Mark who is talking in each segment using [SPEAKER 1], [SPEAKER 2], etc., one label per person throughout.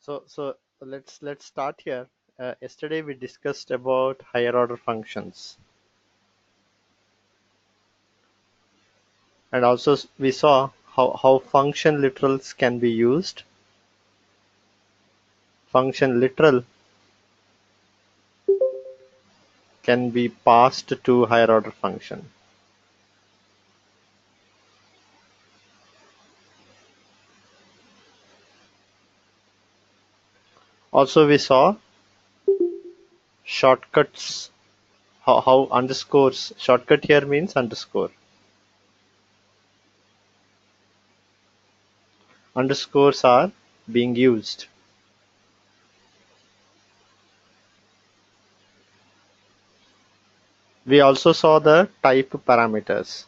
[SPEAKER 1] So let's start here. Yesterday we discussed about higher order functions, and also we saw how function literals can be used. Function literal can be passed to higher order function. Also we saw shortcuts. How underscores shortcut here means underscore. Underscores are being used. We also saw the type parameters.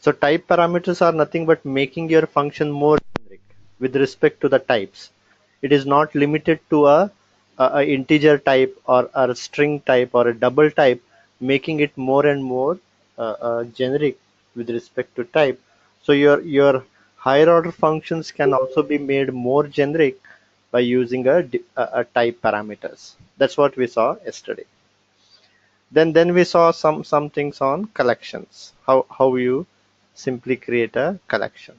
[SPEAKER 1] So type parameters are nothing but making your function more generic with respect to the types. It is not limited to a integer type or a string type or a double type, making it more and more generic with respect to type. So your higher order functions can also be made more generic by using a type parameters. That's what we saw yesterday. Then we saw some things on collections. How you simply create a collection.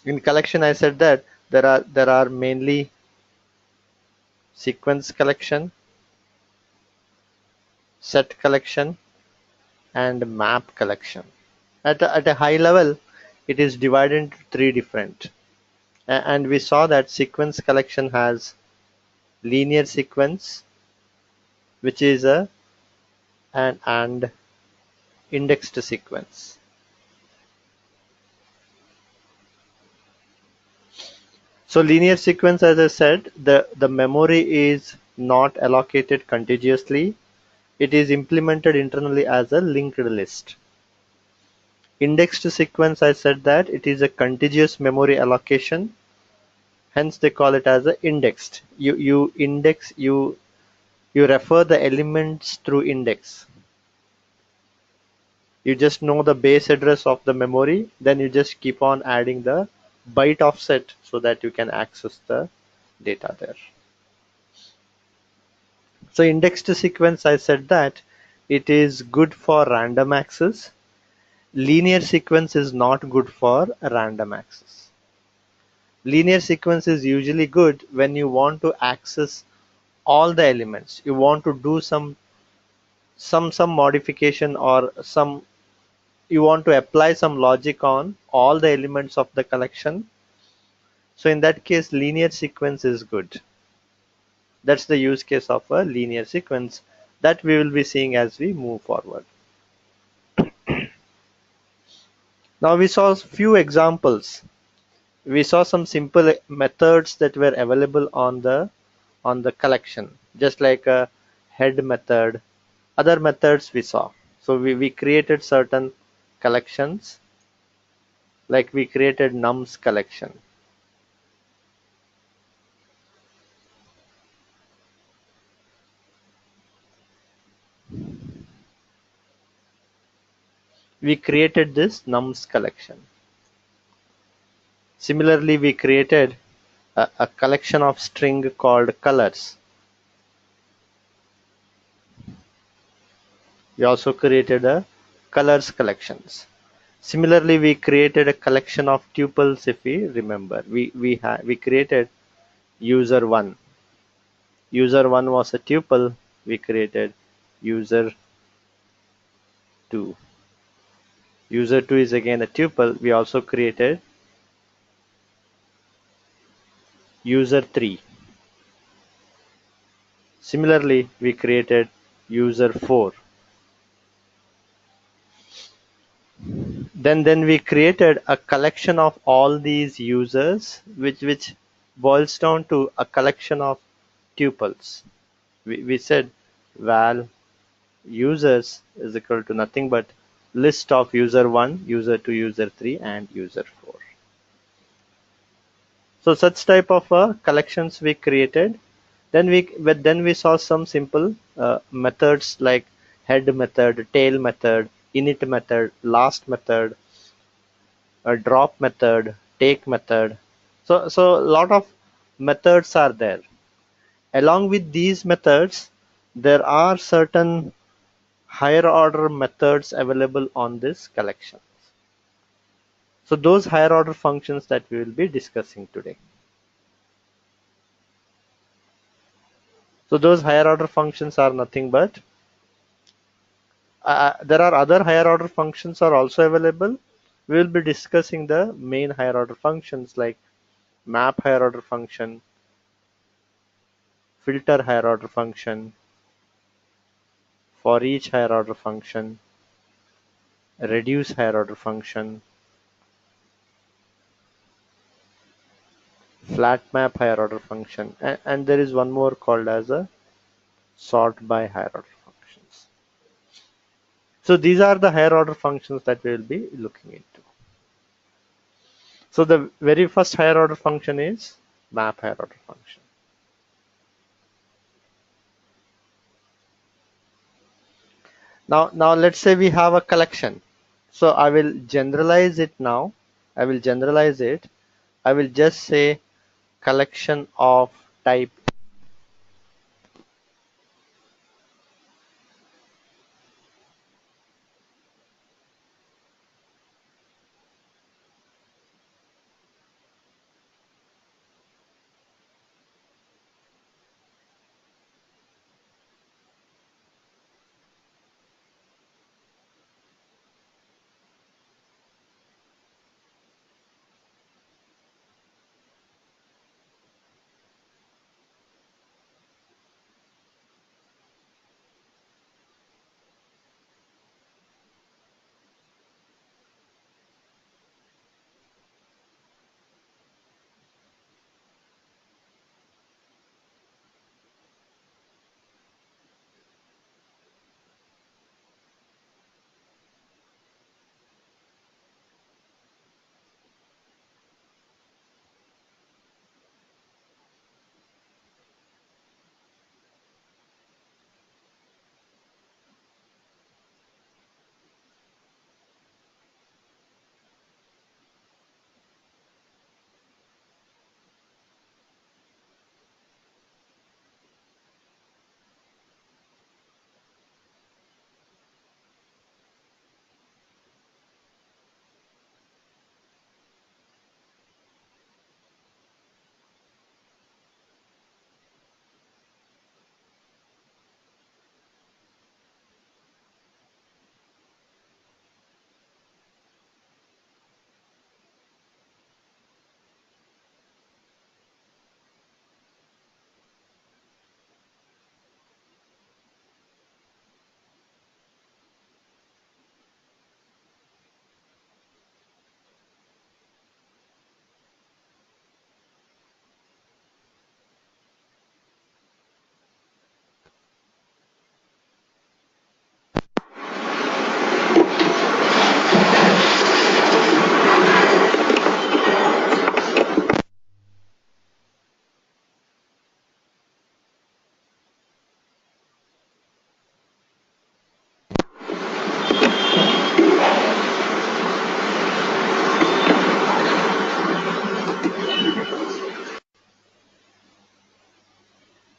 [SPEAKER 1] In collection, I said that there are mainly sequence collection, set collection, and map collection. At a high level, it is divided into three different. And we saw that sequence collection has linear sequence, which is a and indexed sequence. So linear sequence, as I said, the memory is not allocated contiguously. It is implemented internally as a linked list. Indexed sequence, I said that it is a contiguous memory allocation. Hence they call it as a indexed. You index you refer the elements through index. You just know the base address of the memory, then you just keep on adding the byte offset so that you can access the data there. So indexed sequence, I said that it is good for random access. Linear sequence is not good for random access. Linear sequence is usually good when you want to access all the elements. You want to do some modification or some you want to apply some logic on all the elements of the collection. So in that case, linear sequence is good. That's the use case of a linear sequence that we will be seeing as we move forward. Now we saw few examples. We saw some simple methods that were available on the collection, just like a head method. Other methods we saw. So we created certain collections, like we created nums collection. We created this nums collection. Similarly, we created a collection of string called colors. We also created a colors collections. Similarly, we created a collection of tuples. If we remember, we created user one. User one was a tuple. We created user two. User two is again a tuple. We also created user three. Similarly, we created user four. Then we created a collection of all these users, which boils down to a collection of tuples. We said val users is equal to nothing but list of user 1, user 2, user 3, and user 4. So such type of collections we created. Then we saw some simple methods like head method, tail method, init method, last method, a drop method, take method. So a lot of methods are there. Along with these methods, there are certain higher order methods available on this collection. So those higher order functions that we will be discussing today. So those higher order functions are nothing but there are other higher order functions are also available. We will be discussing the main higher order functions like map higher order function, filter higher order function, foreach higher order function, reduce higher order function, flat map higher order function, and there is one more called as a sortBy higher order functions. So these are the higher order functions that we will be looking into. So the very first higher order function is map higher order function. Now let's say we have a collection. So I will generalize it now. I will generalize it. I will just say collection of type.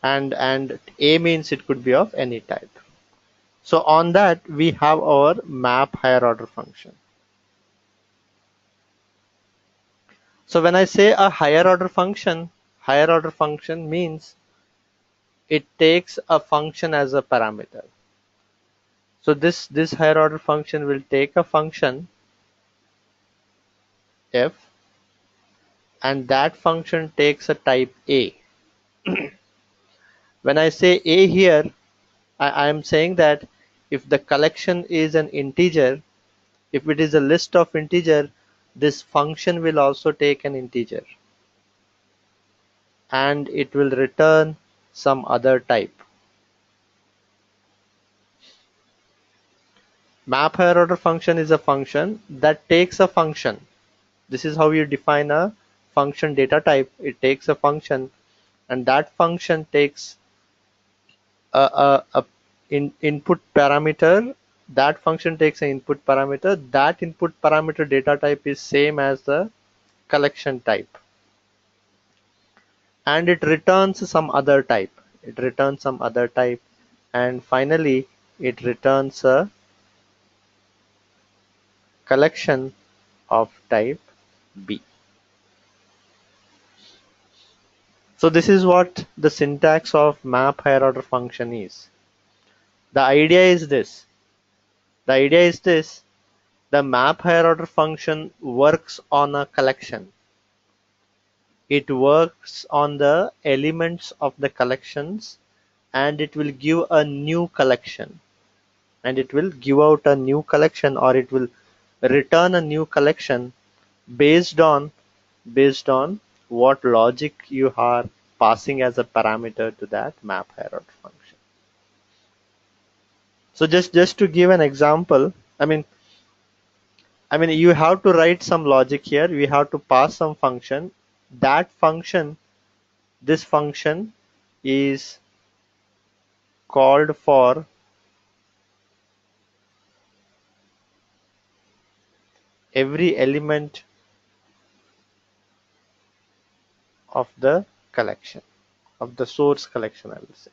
[SPEAKER 1] And A means it could be of any type. So on that we have our map higher order function. So when I say a higher order function means it takes a function as a parameter. So this higher order function will take a function f, and that function takes a type A. When I say A here, I am saying that if the collection is an integer, if it is a list of integer, this function will also take an integer and it will return some other type. Map higher order function is a function that takes a function. This is how you define a function data type. It takes a function and that function takes a input parameter that function takes an input parameter. That input parameter data type is same as the collection type, and it returns some other type. It returns some other type, and finally it returns a collection of type B. So this is what the syntax of map higher order function is. The idea is this. The idea is this. The map higher order function works on a collection. It works on the elements of the collections, and it will give a new collection, and it will give out a new collection, or it will return a new collection based on what logic you are passing as a parameter to that map hierarchy function. So just to give an example, I mean you have to write some logic here. We have to pass some function. That function, this function is called for every element of the collection, of the source collection, I will say.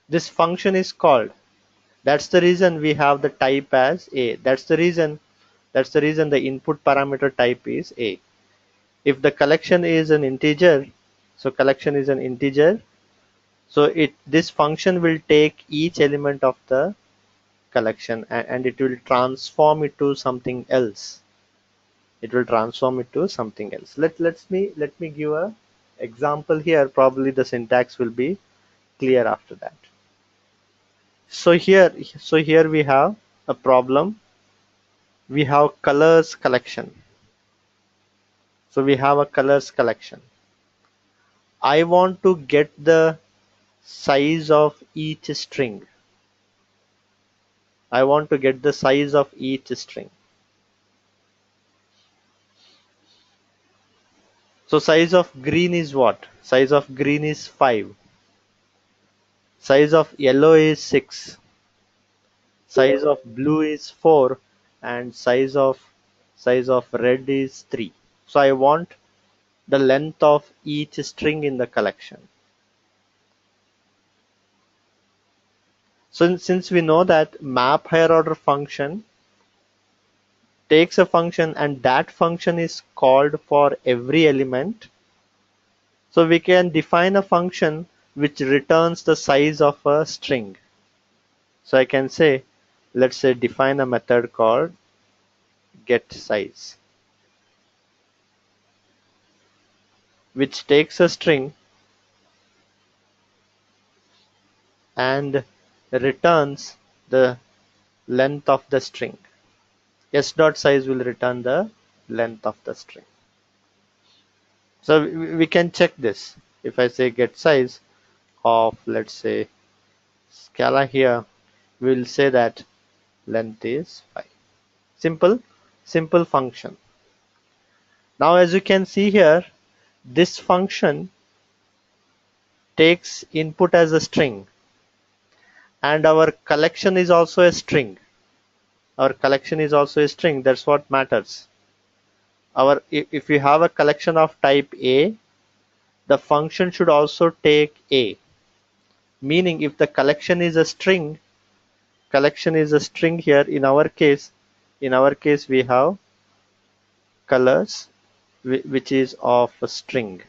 [SPEAKER 1] This function is called. That's the reason we have the type as A. That's the reason the input parameter type is A. If the collection is an integer, so collection is an integer, so this function will take each element of the collection, and it will transform it to something else. It will transform it to something else. Let me give a example here. Probably the syntax will be clear after that. So here we have a problem. We have colors collection. So we have a colors collection. I want to get the size of each string. I want to get the size of each string. So size of green is what? Size of green is 5. Size of yellow is 6. Size of blue is 4, and size of red is 3. So I want the length of each string in the collection. So since we know that map higher order function takes a function, and that function is called for every element, so we can define a function which returns the size of a string. So I can say, let's say define a method called getSize, which takes a string and returns the length of the string. S.size will return the length of the string. So we can check this. If I say getSize of, let's say, Scala here, we will say that length is 5. Simple function. Now as you can see here, this function takes input as a string, and our collection is also a string. Our collection is also a string. That's what matters. If we have a collection of type A, the function should also take A. Meaning if the collection is a string here, in our case we have colors which is of a string.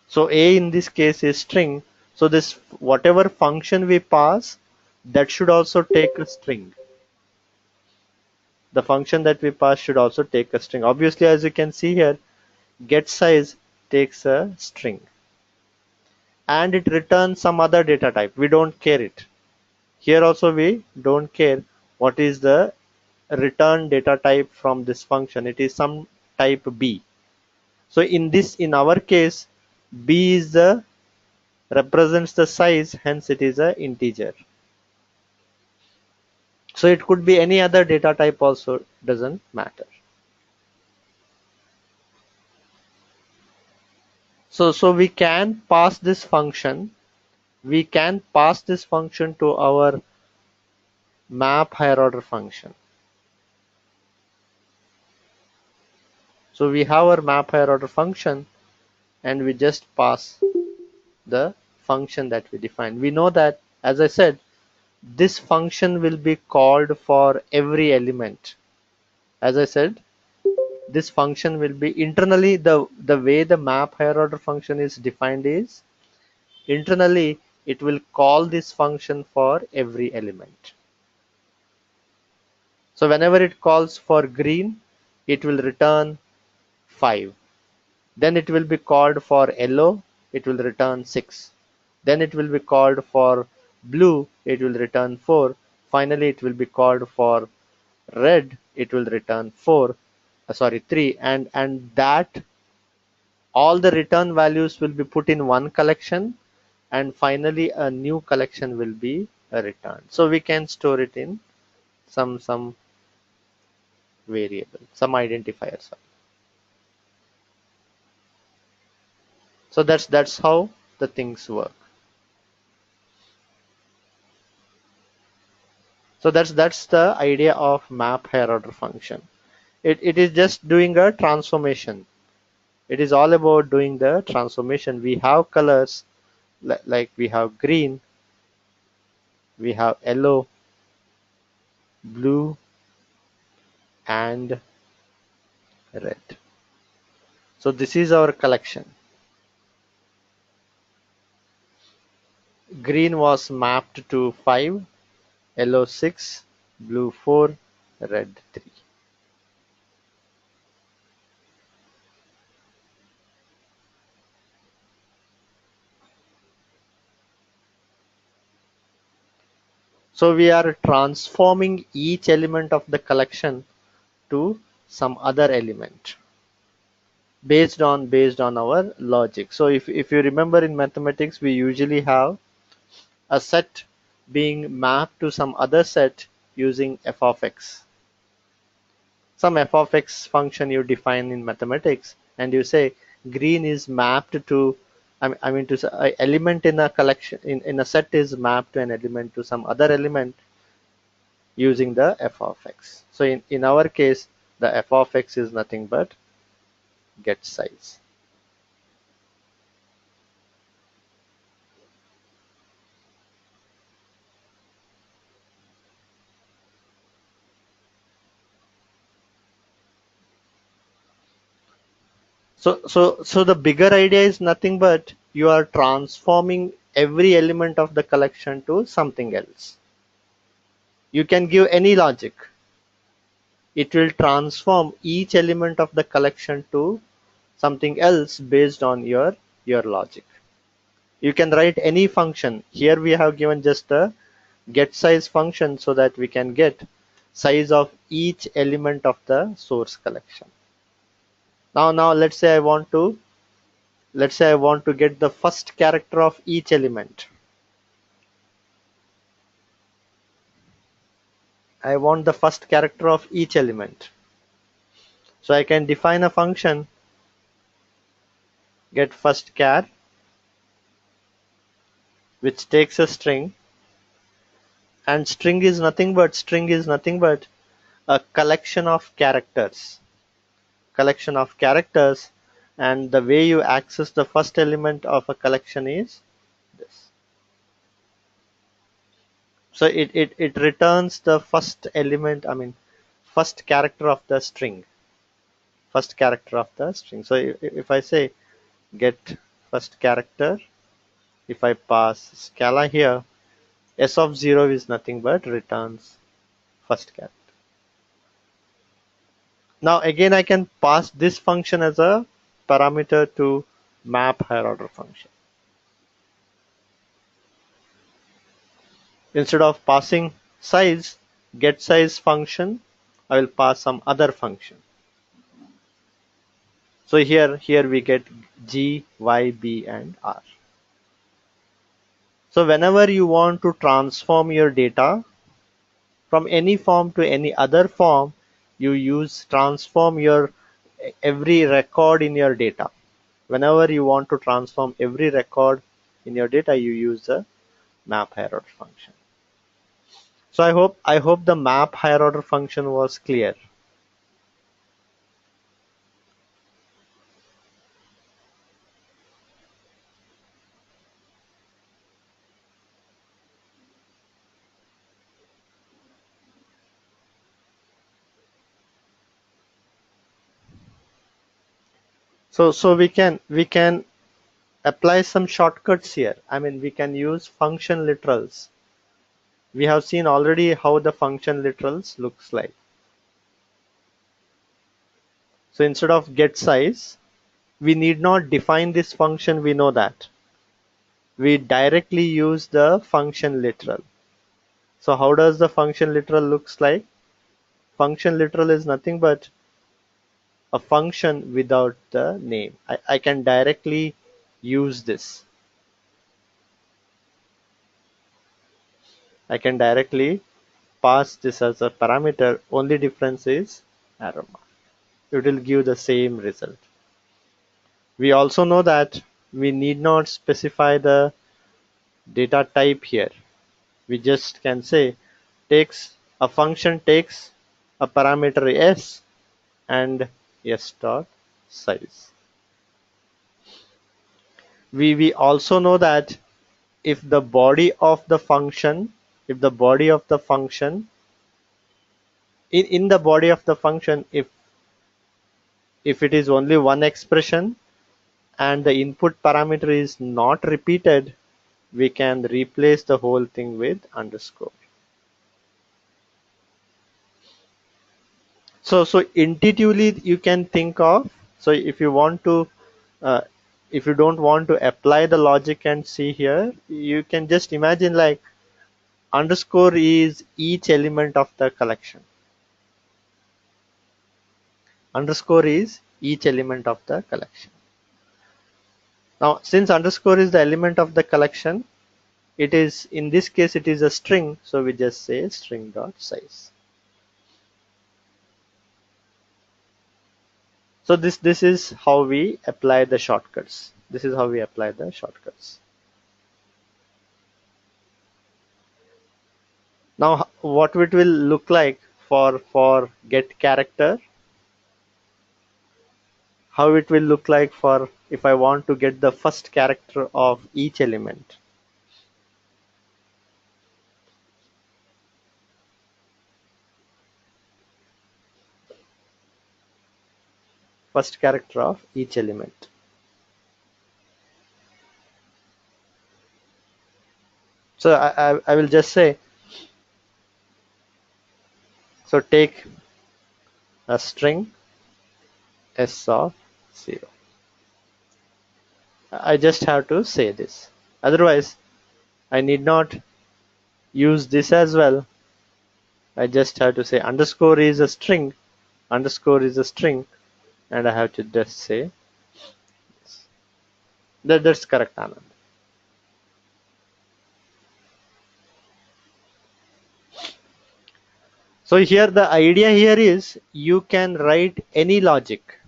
[SPEAKER 1] So A in this case is string. So this whatever function we pass, that should also take a string. The function that we pass should also take a string. Obviously, as you can see here, getSize takes a string, and it returns some other data type. We don't care it. Here also we don't care what is the return data type from this function. It is some type B. So in our case, B is the represents the size, hence it is a integer. So it could be any other data type also, doesn't matter. So we can pass this function. We can pass this function to our map higher order function. So we have our map higher order function, and we just pass the function that we defined. We know that, as I said, this function will be called for every element. As I said, this function will be internally, the way the map higher order function is defined is internally it will call this function for every element. So whenever it calls for green, it will return 5. Then it will be called for yellow, it will return 6. Then it will be called for blue, it will return 4. Finally, it will be called for red, it will return 3. And that all the return values will be put in one collection, and finally a new collection will be returned. So we can store it in some variable, some identifier. So that's how the things work. So that's the idea of map higher order function. It is just doing a transformation. It is all about doing the transformation. We have colors like we have green, we have yellow, blue, and red. So this is our collection. Green was mapped to 5, yellow 6, blue 4, red 3. So we are transforming each element of the collection to some other element based on our logic. So if you remember, in mathematics we usually have a set being mapped to some other set using f of x. Some f of x function you define in mathematics, and you say green is mapped to, I mean to say a element in a collection in a set is mapped to an element to some other element using the f of x. So in our case, the f of x is nothing but get size. So the bigger idea is nothing but you are transforming every element of the collection to something else. You can give any logic. It will transform each element of the collection to something else based on your logic. You can write any function. Here we have given just a get size function so that we can get size of each element of the source collection. Now let's say I want to get the first character of each element. I want the first character of each element. So I can define a function get first char, which takes a string, and string is nothing but a collection of characters. And the way you access the first element of a collection is this. So it returns the first element, I mean first character of the string. So if I say get first character, if I pass Scala here, s of 0 is nothing but returns first character. Now again I can pass this function as a parameter to map higher order function. Instead of passing size, get size function, I will pass some other function. So here we get G, Y, B, and R. So whenever you want to transform your data from any form to any other form, you use transform your every record in your data. Whenever you want to transform every record in your data, you use the map higher order function. So I hope the map higher order function was clear. So we can apply some shortcuts here. I mean, we can use function literals. We have seen already how the function literals looks like. So instead of get size, we need not define this function, we know that. We directly use the function literal. So how does the function literal looks like? Function literal is nothing but a function without the name. I can directly use this. I can directly pass this as a parameter. Only difference is arrow mark. It will give the same result. We also know that we need not specify the data type here. We just can say takes a function takes a parameter s and s dot size. We also know that if the body of the function if the body of the function in the body of the function, if it is only one expression and the input parameter is not repeated, we can replace the whole thing with underscore. So intuitively you can think of, so if you want to uh, if you don't want to apply the logic and see here, you can just imagine like underscore is each element of the collection. Underscore is each element of the collection. Now since underscore is the element of the collection, it is in this case it is a string, so we just say string dot size. So this is how we apply the shortcuts. This is how we apply the shortcuts. Now what it will look like for get character, how it will look like for if I want to get the first character of each element. First character of each element. So I will just say, so take a string s of 0. I just have to say this. Otherwise, I need not use this as well. I just have to say underscore is a string, underscore is a string, and I have to just say this. That's correct, Anand. So here the idea here is you can write any logic.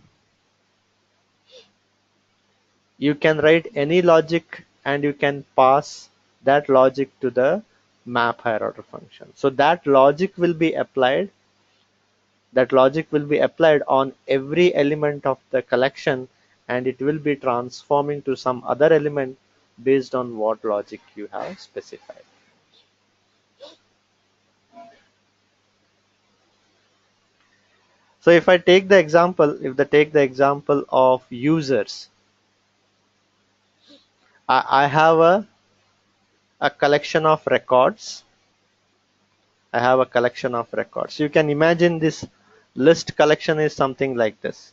[SPEAKER 1] You can write any logic and you can pass that logic to the map higher order function. So that logic will be applied on every element of the collection, and it will be transforming to some other element based on what logic you have specified. So if I take the example of users, I have a collection of records. I have a collection of records. You can imagine this list collection is something like this.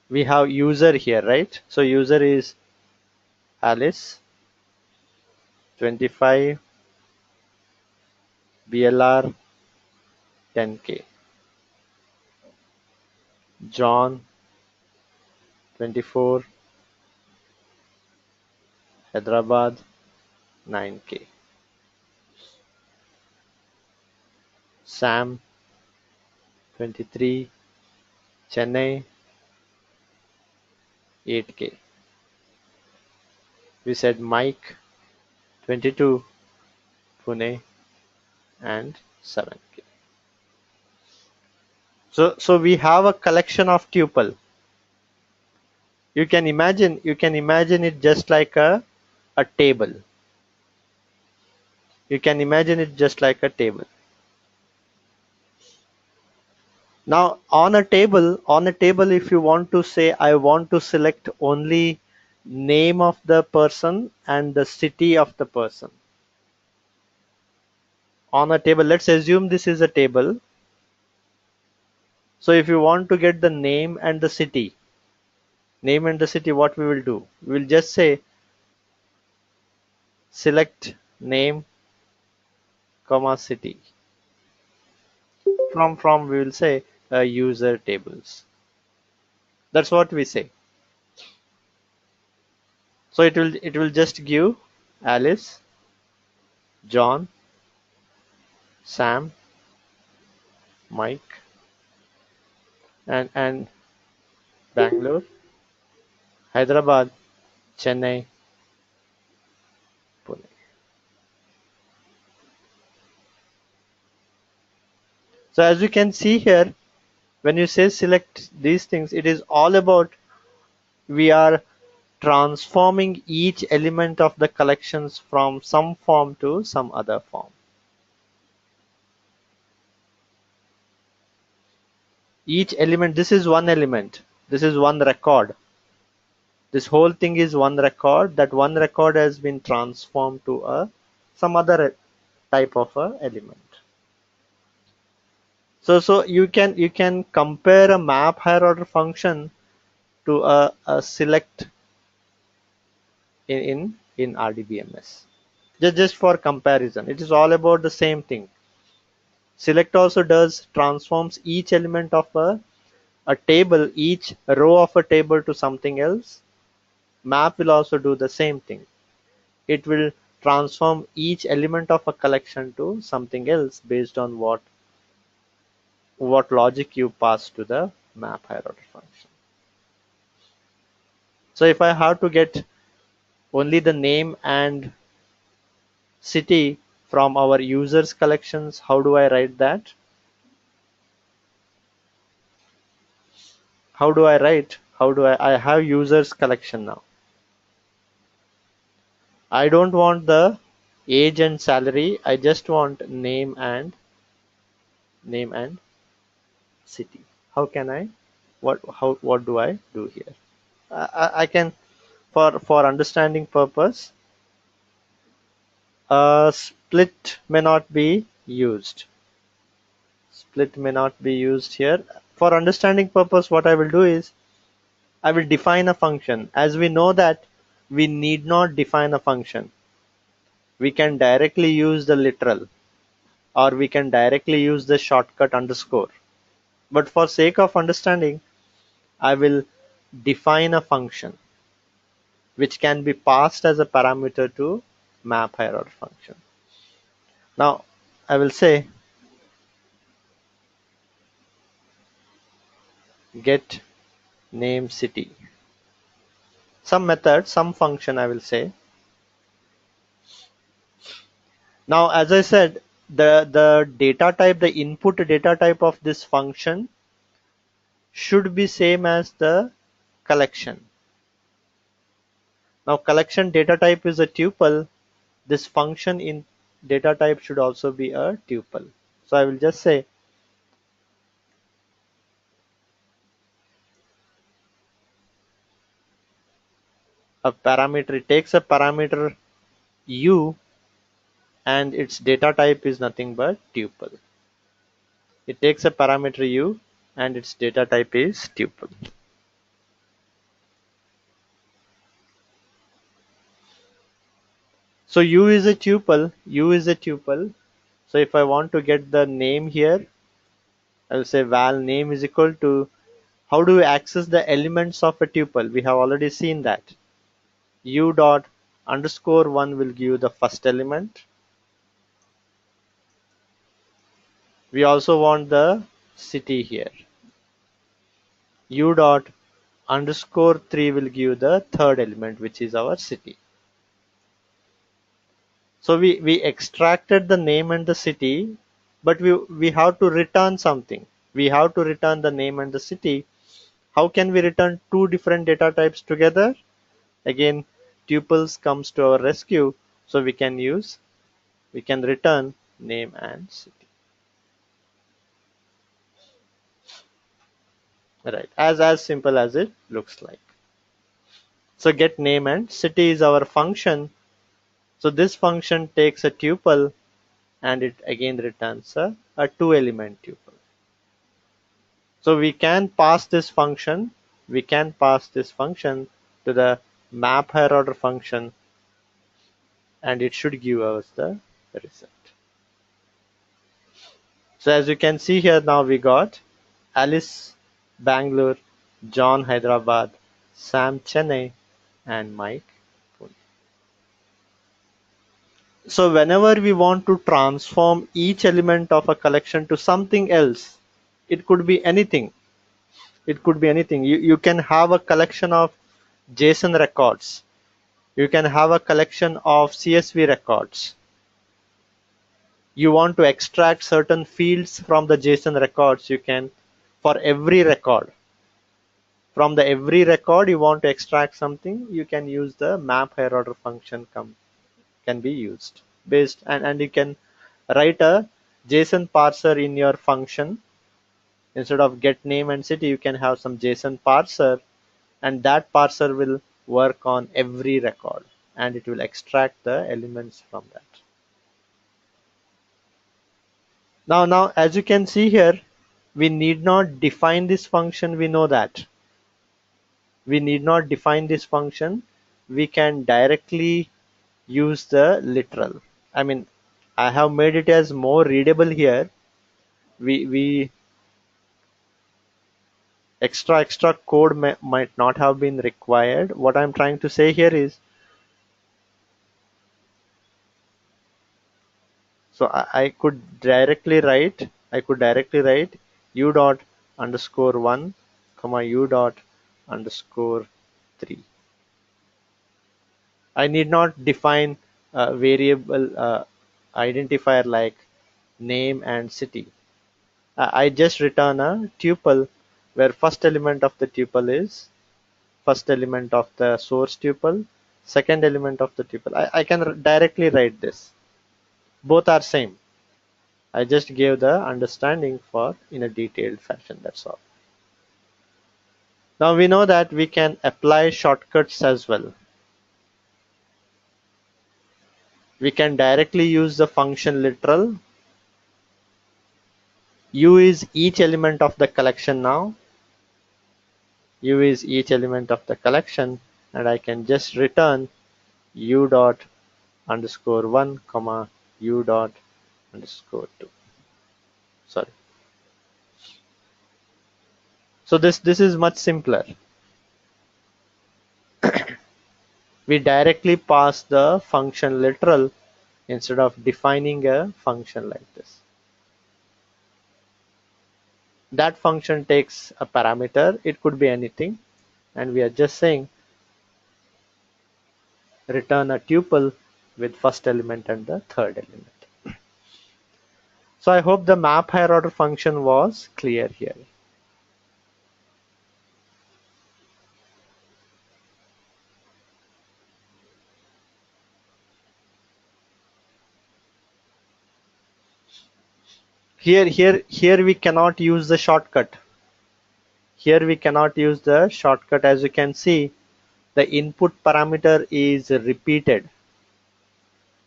[SPEAKER 1] We have user here, right? So user is Alice, 25, BLR 10K, John 24, Hyderabad 9K. Sam 23, Chennai 8K. We said Mike 22, Pune and 7K. So we have a collection of tuple. You can imagine it just like a table. You can imagine it just like a table. Now on a table, if you want to say I want to select only name of the person and the city of the person. On a table, let's assume this is a table. So if you want to get the name and the city, what we will do? We will just say select name, comma city. From we will say user tables. That's what we say. So it will just give Alice, John, Sam, Mike, and Bangalore, Hyderabad, Chennai, Pune. So as you can see here, when you say select these things, it is all about we are transforming each element of the collections from some form to some other form. Each element, this is one element, this is one record. This whole thing is one record. That one record has been transformed to some other type of a element. So you can compare a map higher order function to a select in RDBMS. Just for comparison, it is all about the same thing. Select also does transforms each element of a table, each row of a table to something else. Map will also do the same thing. It will transform each element of a collection to something else based on what logic you pass to the map higher order function. So if I have to get only the name and city from our users collections, how do I write that? I have users collection now. I don't want the age and salary. I just want name and city. How can I? What do I do here? I can, for understanding purpose, split may not be used. Split may not be used here. For understanding purpose, what I will do is I will define a function. As we know that we need not define a function. We can directly use the literal, or we can directly use the shortcut underscore. But for sake of understanding, I will define a function which can be passed as a parameter to map higher order function. Now I will say get name city. Some method, some function I will say. Now as I said, the data type, the input data type of this function should be same as the collection. Now collection data type is a tuple. This function in data type should also be a tuple. So I will just say a parameter, it takes a parameter u and its data type is nothing but tuple. It takes a parameter u and its data type is tuple. So u is a tuple. So if I want to get the name here, I will say val name is equal to, how do we access the elements of a tuple? We have already seen that. U dot underscore 1 will give you the first element. We also want the city here. U dot underscore 3 will give the third element, which is our city. So we extracted the name and the city, but we have to return something. We have to return the name and the city. How can we return two different data types together? Again, tuples comes to our rescue, so we can return name and city. Right, as simple as it looks like. So get name and city is our function. So this function takes a tuple and it again returns a two element tuple. So we can pass this function to the map higher order function, and it should give us the result. So as you can see here, now we got Alice Bangalore, John Hyderabad, Sam Chennai, and Mike Pune. So whenever we want to transform each element of a collection to something else, it could be anything. It could be anything. You can have a collection of JSON records. You can have a collection of CSV records. You want to extract certain fields from the JSON records, you can, for every record. From the every record you want to extract something, you can use the map higher order function can be used based, and you can write a JSON parser in your function. Instead of get name and city, you can have some JSON parser, and that parser will work on every record and it will extract the elements from that. Now as you can see here, we need not define this function. We know that we need not define this function. We can directly use the literal. I mean, I have made it as more readable here. We extra code might not have been required. What I'm trying to say here is, so I could directly write u dot underscore 1 comma u dot underscore 3. I need not define a variable identifier like name and city. I just return a tuple where first element of the tuple is first element of the source tuple, second element of the tuple. I can directly write this. Both are same. I just gave the understanding for in a detailed fashion, that's all. Now we know that we can apply shortcuts as well. We can directly use the function literal. U is each element of the collection now. U is each element of the collection, and I can just return u dot underscore 1 comma u dot underscore 2. Sorry. So this is much simpler. We directly pass the function literal instead of defining a function like this. That function takes a parameter. It could be anything, and we are just saying return a tuple with first element and the third element. So I hope the map higher order function was clear here. Here we cannot use the shortcut. Here we cannot use the shortcut. As you can see, the input parameter is repeated.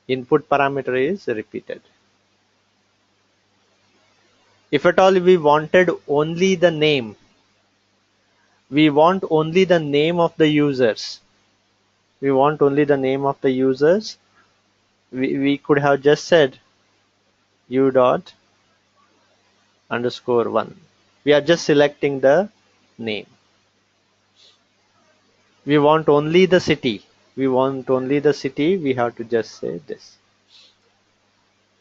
[SPEAKER 1] Input parameter is repeated. If at all we wanted only the name, we want only the name of the users. We want only the name of the users. We could have just said u dot underscore 1. We are just selecting the name. We want only the city. We want only the city. We have to just say this.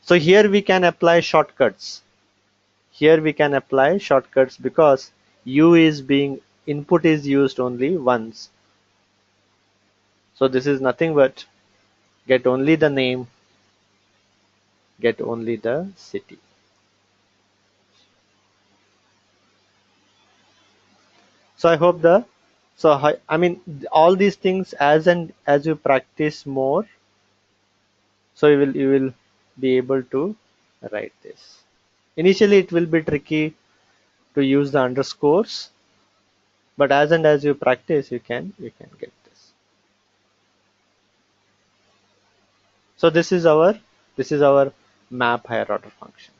[SPEAKER 1] So here we can apply shortcuts. Here we can apply shortcuts because input is used only once. So this is nothing but get only the name, get only the city. So I hope I mean all these things as you practice more, so you will be able to write this. Initially it will be tricky to use the underscores, but as you practice you can get this. So this is our map higher order function.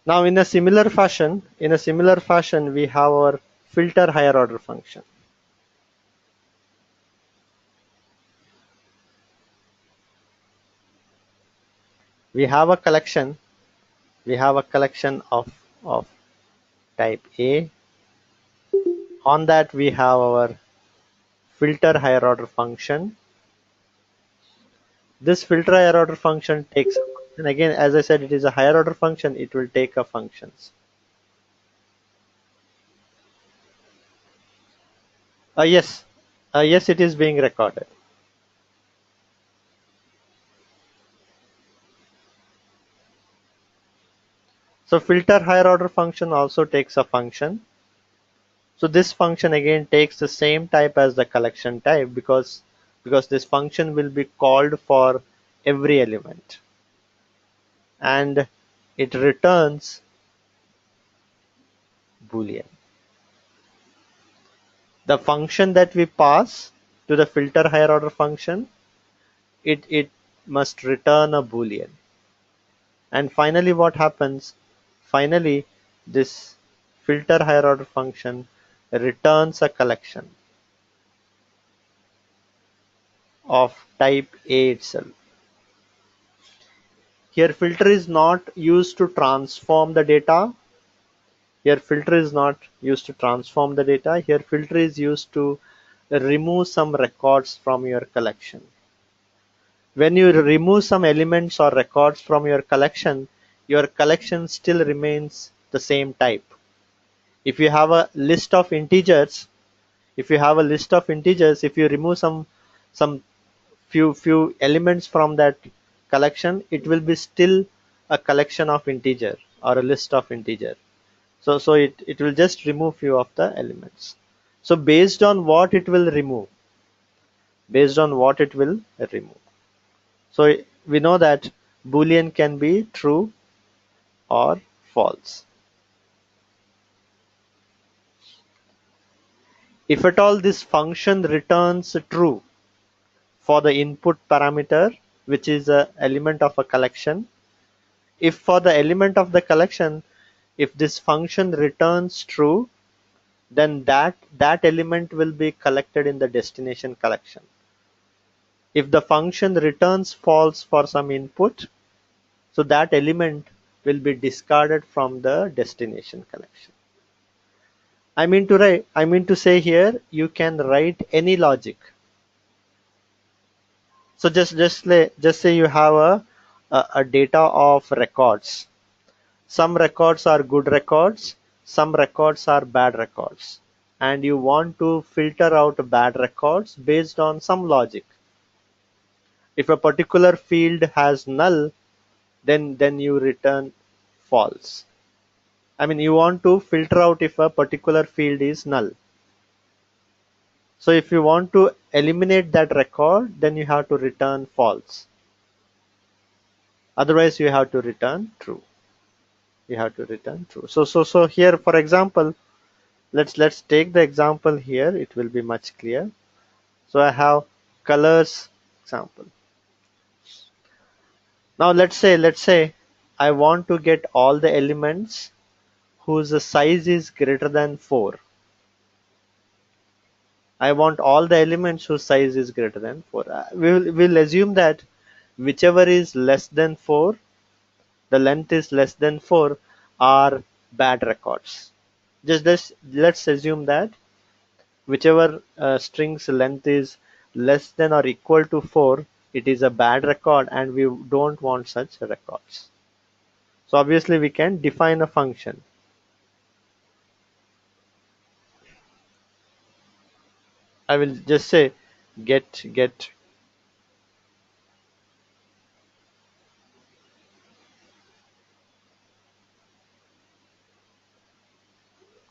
[SPEAKER 1] Now in a similar fashion we have our filter higher order function. We have a collection of type A. On that we have our filter higher order function. This filter higher order function takes, and again as I said it is a higher order function, it will take a functions. Yes, yes, it is being recorded. So filter higher order function also takes a function. So this function again takes the same type as the collection type because this function will be called for every element, and it returns boolean. The function that we pass to the filter higher order function, it must return a boolean. And finally what happens? Finally this filter higher order function returns a collection of type A itself. Here filter is not used to transform the data. Here filter is not used to transform the data. Here filter is used to remove some records from your collection. When you remove some elements or records from your collection still remains the same type. If you have a list of integers, if you remove some few elements from that collection, it will be still a collection of integer or a list of integer. So it will just remove few of the elements. So based on what it will remove, so we know that boolean can be true or false. If at all this function returns true for the input parameter, which is a element of a collection, if for the element of the collection, if this function returns true, then that element will be collected in the destination collection. If the function returns false for some input, so that element will be discarded from the destination collection. I mean to say here you can write any logic. So just say you have a data of records. Some records are good records, some records are bad records, and you want to filter out bad records based on some logic. If a particular field has null, then you return false. I mean you want to filter out if a particular field is null. So if you want to eliminate that record, then you have to return false. Otherwise you have to return true. So here for example, let's take the example here, it will be much clear. So I have colors example. Now let's say I want to get all the elements whose size is greater than 4. I want all the elements whose size is greater than 4. We'll assume that whichever is less than 4, the length is less than 4, are bad records. Just let's assume that whichever string's length is less than or equal to 4, it is a bad record and we don't want such records. So obviously we can define a function. I will just say get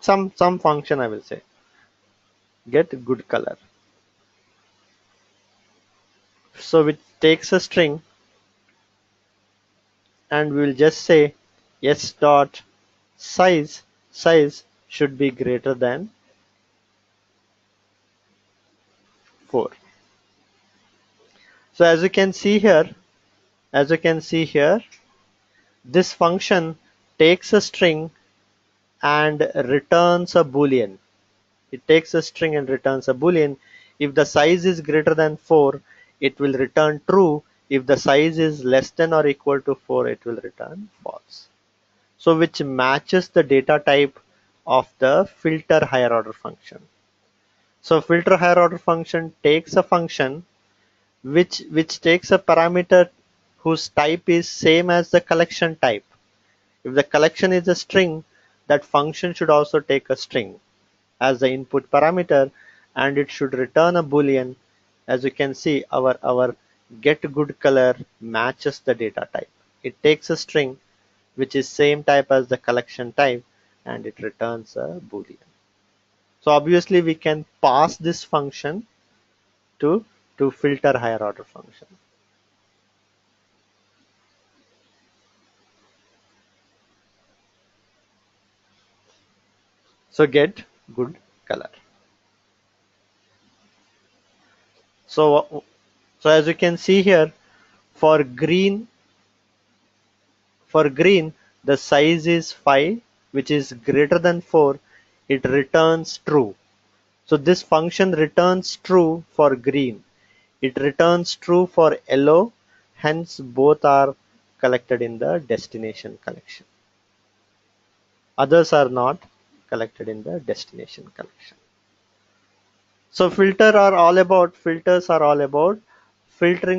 [SPEAKER 1] some function. I will say get good color. So it takes a string and we will just say s dot size should be greater than 4. So as you can see here, this function takes a string and returns a boolean. It takes a string and returns a boolean. If the size is greater than 4, it will return true. If the size is less than or equal to 4, it will return false. So which matches the data type of the filter higher order function. So filter higher order function takes a function which takes a parameter whose type is same as the collection type. If the collection is a string, that function should also take a string as the input parameter and it should return a boolean. As you can see, our get good color matches the data type. It takes a string which is same type as the collection type and it returns a boolean. So obviously we can pass this function to filter higher order function. So get good color. So as you can see here, for green for green the size is 5, which is greater than 4. It returns true. So this function returns true for green. It returns true for yellow. Hence both are collected in the destination collection. Others are not collected in the destination collection. So filters are all about filtering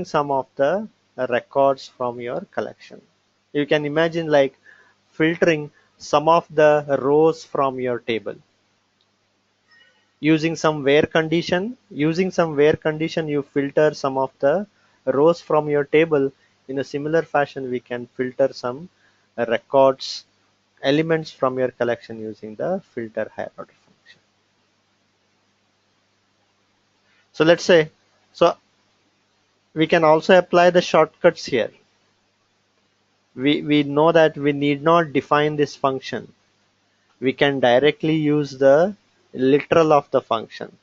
[SPEAKER 1] some of the records from your collection. You can imagine like filtering some of the rows from your table. Using some where condition, you filter some of the rows from your table. In a similar fashion, we can filter some records, elements from your collection using the filter higher order function. So let's say, so we can also apply the shortcuts here. We know that we need not define this function. We can directly use the literal of the function.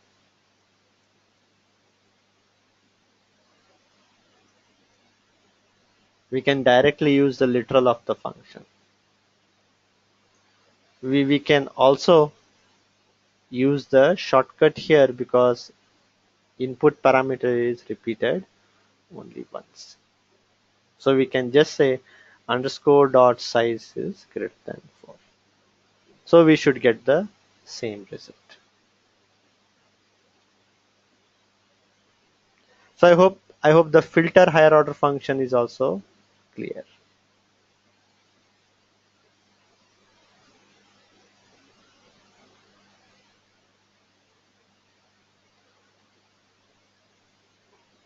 [SPEAKER 1] We can directly use the literal of the function. We can also use the shortcut here because input parameter is repeated only once. So we can just say underscore dot size is greater than 4. So we should get the same result. So I hope the filter higher order function is also clear.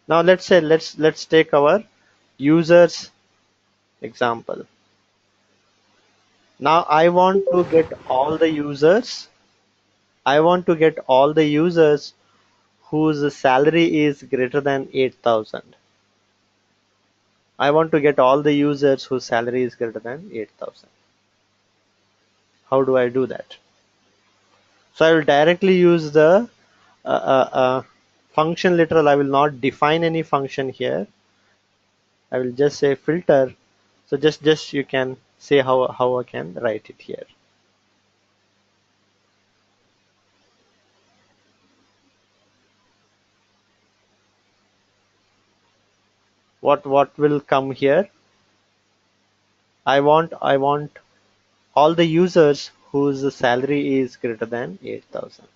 [SPEAKER 1] Now let's take our users example. Now I want to get all the users whose salary is greater than 8,000. I want to get all the users whose salary is greater than 8,000. How do I do that? So I will directly use the function literal. I will not define any function here. I will just say filter. So just you can say how I can write it here. What will come here? I want all the users whose salary is greater than 8,000.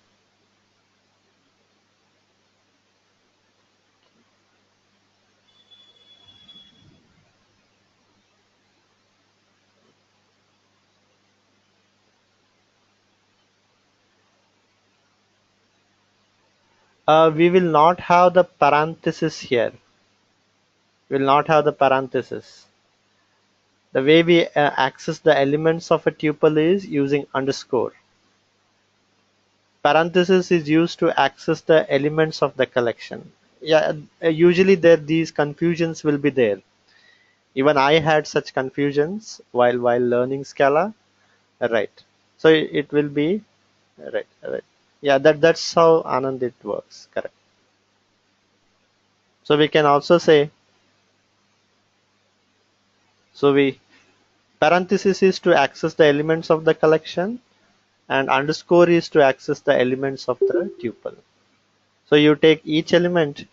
[SPEAKER 1] We will not have the parenthesis here. We will not have the parenthesis. The way we access the elements of a tuple is using underscore. Parenthesis is used to access the elements of the collection. Yeah, usually these confusions will be there. Even I had such confusions while learning Scala. Right. So it will be right. Right. Yeah, that's how Anand it works. Correct. So we can also say, so we parenthesis is to access the elements of the collection, and underscore is to access the elements of the tuple. So you take each element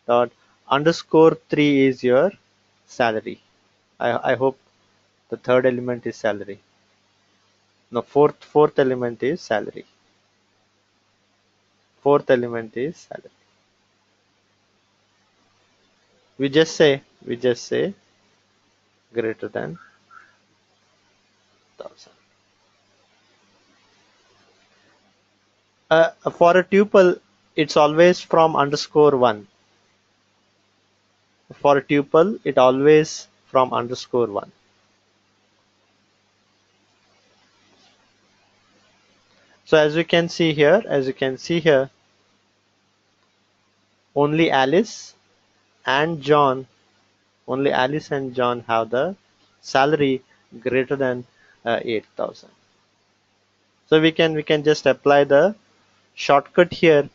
[SPEAKER 1] dot underscore 3 is your salary. I hope the third element is salary. No, fourth element is salary. Fourth element is salary. We just say greater than 1000. For a tuple, it's always from underscore 1. For a tuple, it always from underscore 1. So as you can see here, only and John, only Alice and John have the salary greater than 8,000. So we can just apply the shortcut here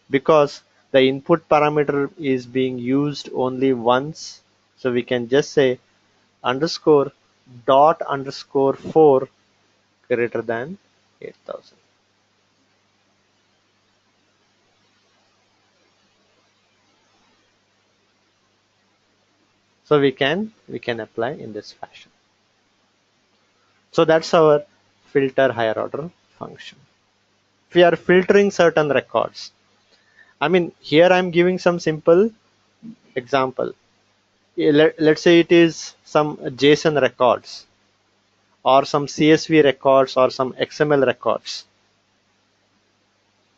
[SPEAKER 1] because the input parameter is being used only once. So we can just say underscore dot underscore 4 greater than 8,000. So we can apply in this fashion. So that's our filter higher order function. If we are filtering certain records, I mean here I'm giving some simple example. Let's say it is some JSON records or some CSV records or some XML records.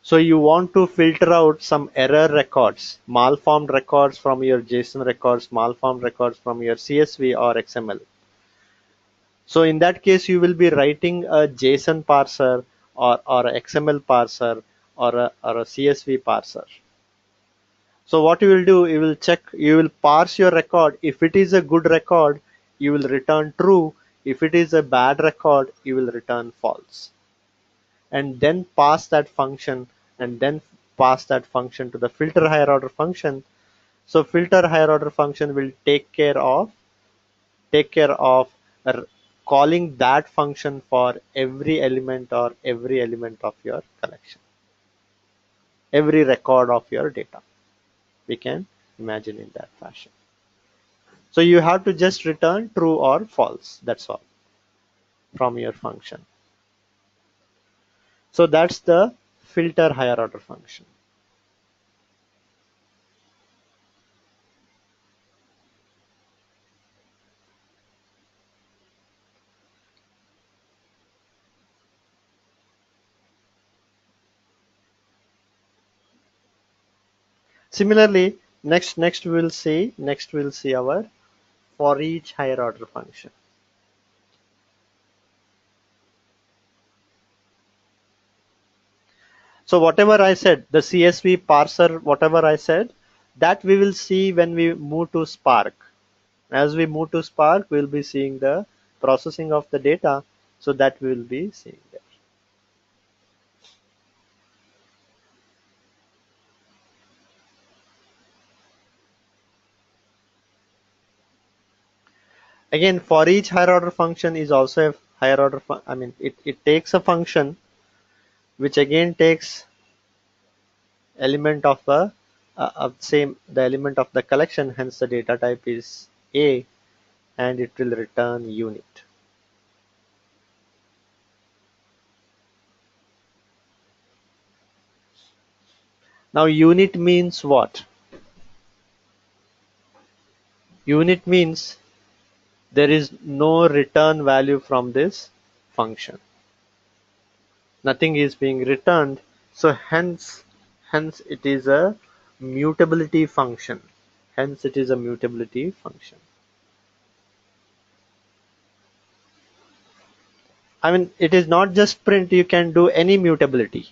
[SPEAKER 1] So you want to filter out some error records, malformed records from your JSON records, malformed records from your CSV or XML. So in that case, you will be writing a JSON parser or a XML parser or a CSV parser. So what you will do, you will parse your record. If it is a good record, you will return true. If it is a bad record, you will return false. And then pass that function and then pass that function to the filter higher order function. So filter higher order function will take care of calling that function for every element or every element of your collection, every record of your data. We can imagine in that fashion. So you have to just return true or false. That's all from your function. So that's the filter higher order function. Similarly, next we'll see our for each higher order function. So whatever I said, the CSV parser, whatever I said, that we will see when we move to Spark. As we move to Spark, we'll be seeing the processing of the data, so that we will be seeing there. Again, for each higher order function is also a higher order, I mean, it takes a function which again takes element of the element of the collection, hence the data type is A, and it will return unit. Now unit means what? Unit means there is no return value from this function. Nothing is being returned, so hence Hence it is a mutability function. Hence it is a mutability function. I mean, it is not just print, you can do any mutability.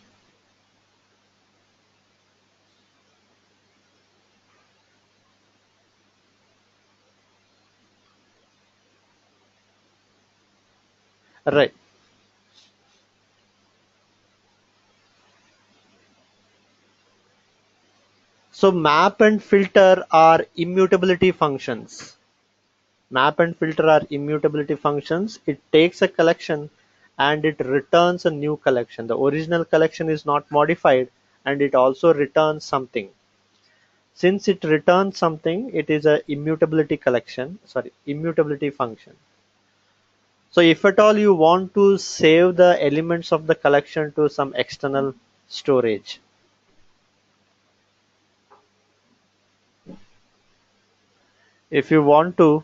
[SPEAKER 1] Right. So map and filter are immutability functions. Map and filter are immutability functions. It takes a collection and it returns a new collection. The original collection is not modified and it also returns something. Since it returns something, it is a immutability function. So if at all you want to save the elements of the collection to some external storage, if you want to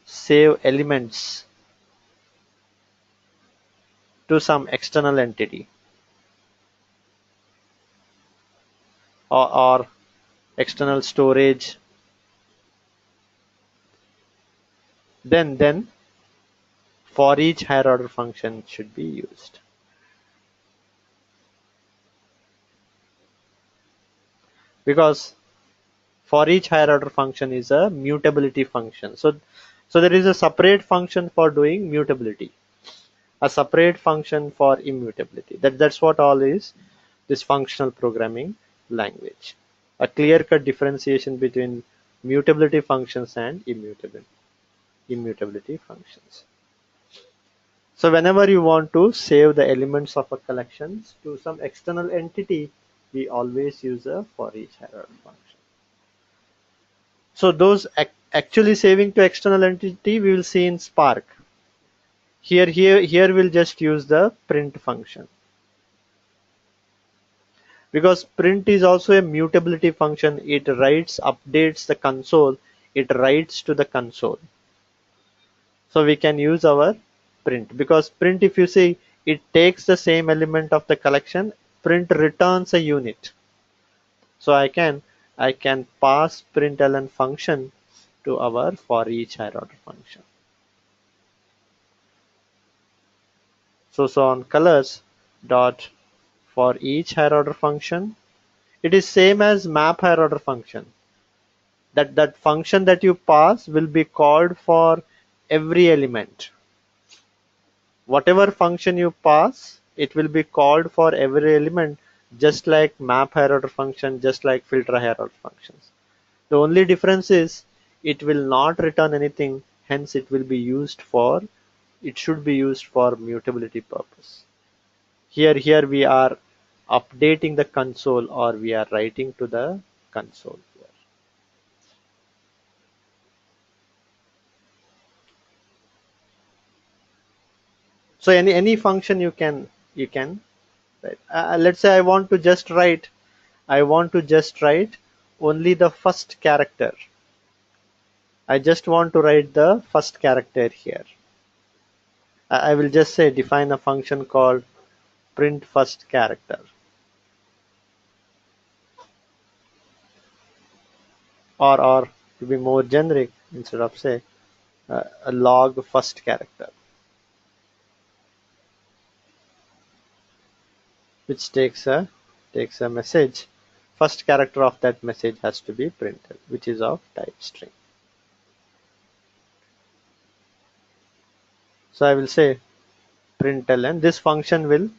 [SPEAKER 1] save elements to some external entity or external storage, then for each higher order function should be used. Because for each higher order function is a mutability function. So there is a separate function for doing mutability, a separate function for immutability. That's what all is this functional programming language. A clear-cut differentiation between mutability functions and immutability functions. So whenever you want to save the elements of a collection to some external entity, we always use a for each higher order function. So those actually saving to external entity we will see in Spark. Here we'll just use the print function. Because print is also a mutability function, it updates the console, it writes to the console. So we can use our print, because print, if you see, it takes the same element of the collection, print returns a unit. So I can pass println function to our for each higher order function. So on colors dot for each higher order function, it is same as map higher order function. That function that you pass will be called for every element. Whatever function you pass, it will be called for every element, just like map higher order function, just like filter higher order functions. The only difference is it will not return anything, hence it should be used for mutability purpose. Here we are updating the console, or we are writing to the console here. So any function you can write. Let's say I want to just write only the first character. I just want to write the first character here. I will just say define a function called print first character, or to be more generic, instead of say a log first character, which takes a message. First character of that message has to be printed, which is of type string. So I will say println. This function will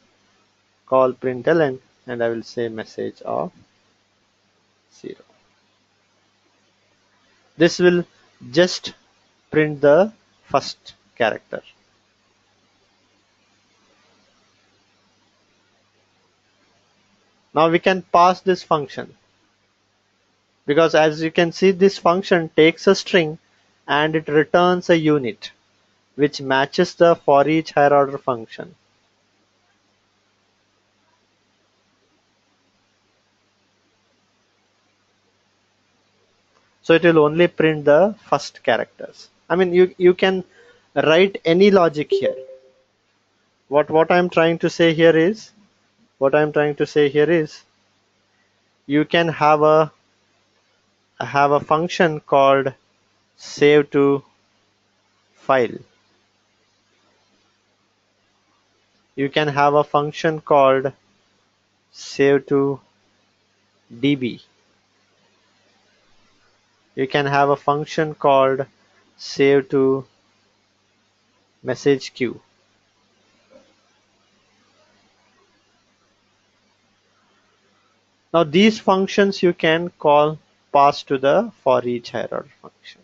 [SPEAKER 1] call println, and I will say message of 0. This will just print the first character. Now we can pass this function, because as you can see, this function takes a string and it returns a unit which matches the for each higher order function. So it will only print the first characters. I mean, you can write any logic here. What I'm trying to say here is What I'm trying to say here is you can have a function called save to file. You can have a function called save to db. You can have a function called save to message queue. Now these functions you can call pass to the foreach higherorder function.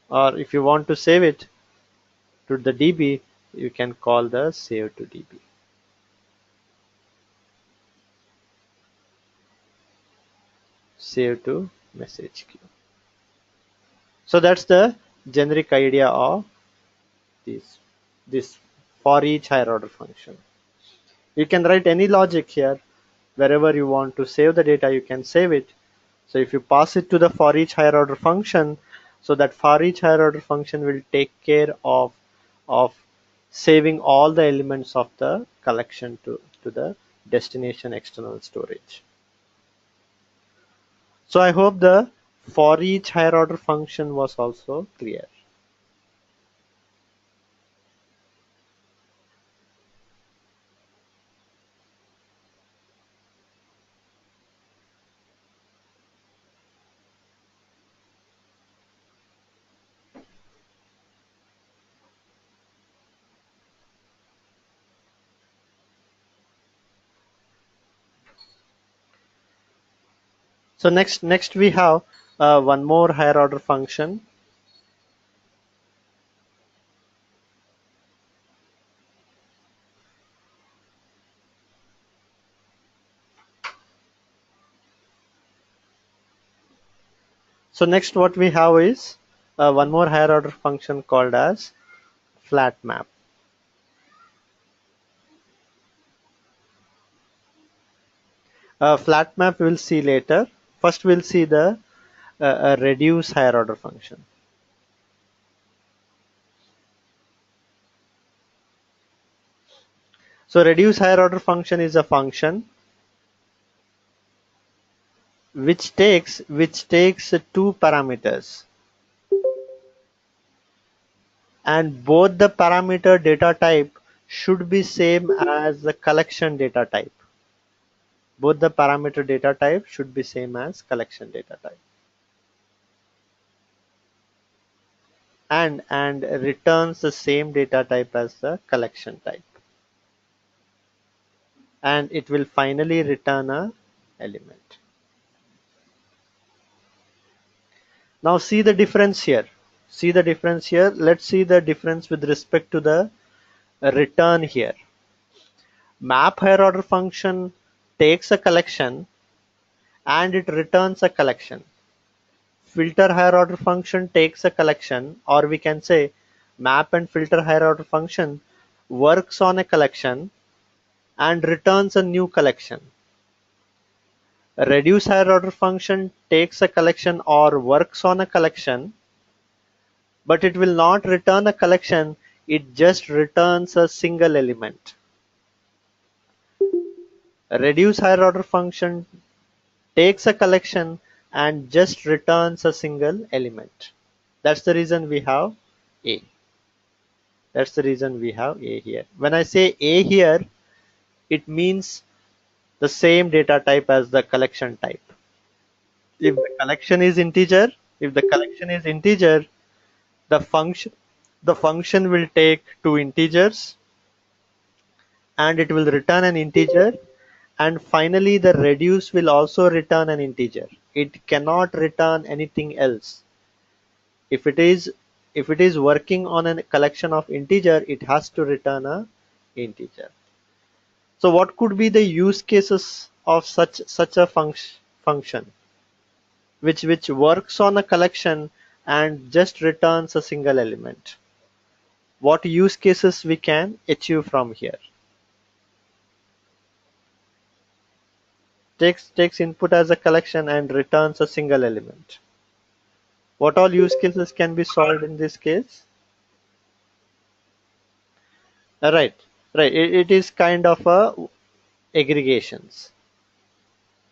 [SPEAKER 1] Or if you want to save it to the db, you can call the save to db. Save to message queue. So that's the generic idea of this for each higher order function. You can write any logic here. Wherever you want to save the data, you can save it. So if you pass it to the for each higher order function, so that for each higher order function will take care of saving all the elements of the collection to the destination external storage. So I hope the for each higher order function was also clear. So next we have one more higher order function. So next what we have is one more higher order function called as flat map. Flat map we'll see later. First we'll see the reduce higher order function. So reduce higher order function is a function which takes two parameters, and both the parameter data type should be same as the collection data type. Both the parameter data type should be same as collection data type. And returns the same data type as the collection type. And it will finally return a element. Now see the difference here. See the difference here. Let's see the difference with respect to the return here. Map higher order function takes a collection and it returns a collection. Filter higher order function takes a collection, or we can say map and filter higher order function works on a collection and returns a new collection. A reduce higher order function takes a collection or works on a collection, but it will not return a collection, it just returns a single element. A reduce higher order function takes a collection and just returns a single element. That's the reason we have A. That's the reason we have A here. When I say A here, it means the same data type as the collection type. If the collection is integer, the function will take two integers and it will return an integer, and finally the reduce will also return an integer. It cannot return anything else. If it is working on a collection of integer, it has to return a integer. So what could be the use cases of such a function which works on a collection and just returns a single element? What use cases we can achieve from here? Takes input as a collection and returns a single element. What all use cases can be solved in this case? Right, right. It is kind of a aggregations.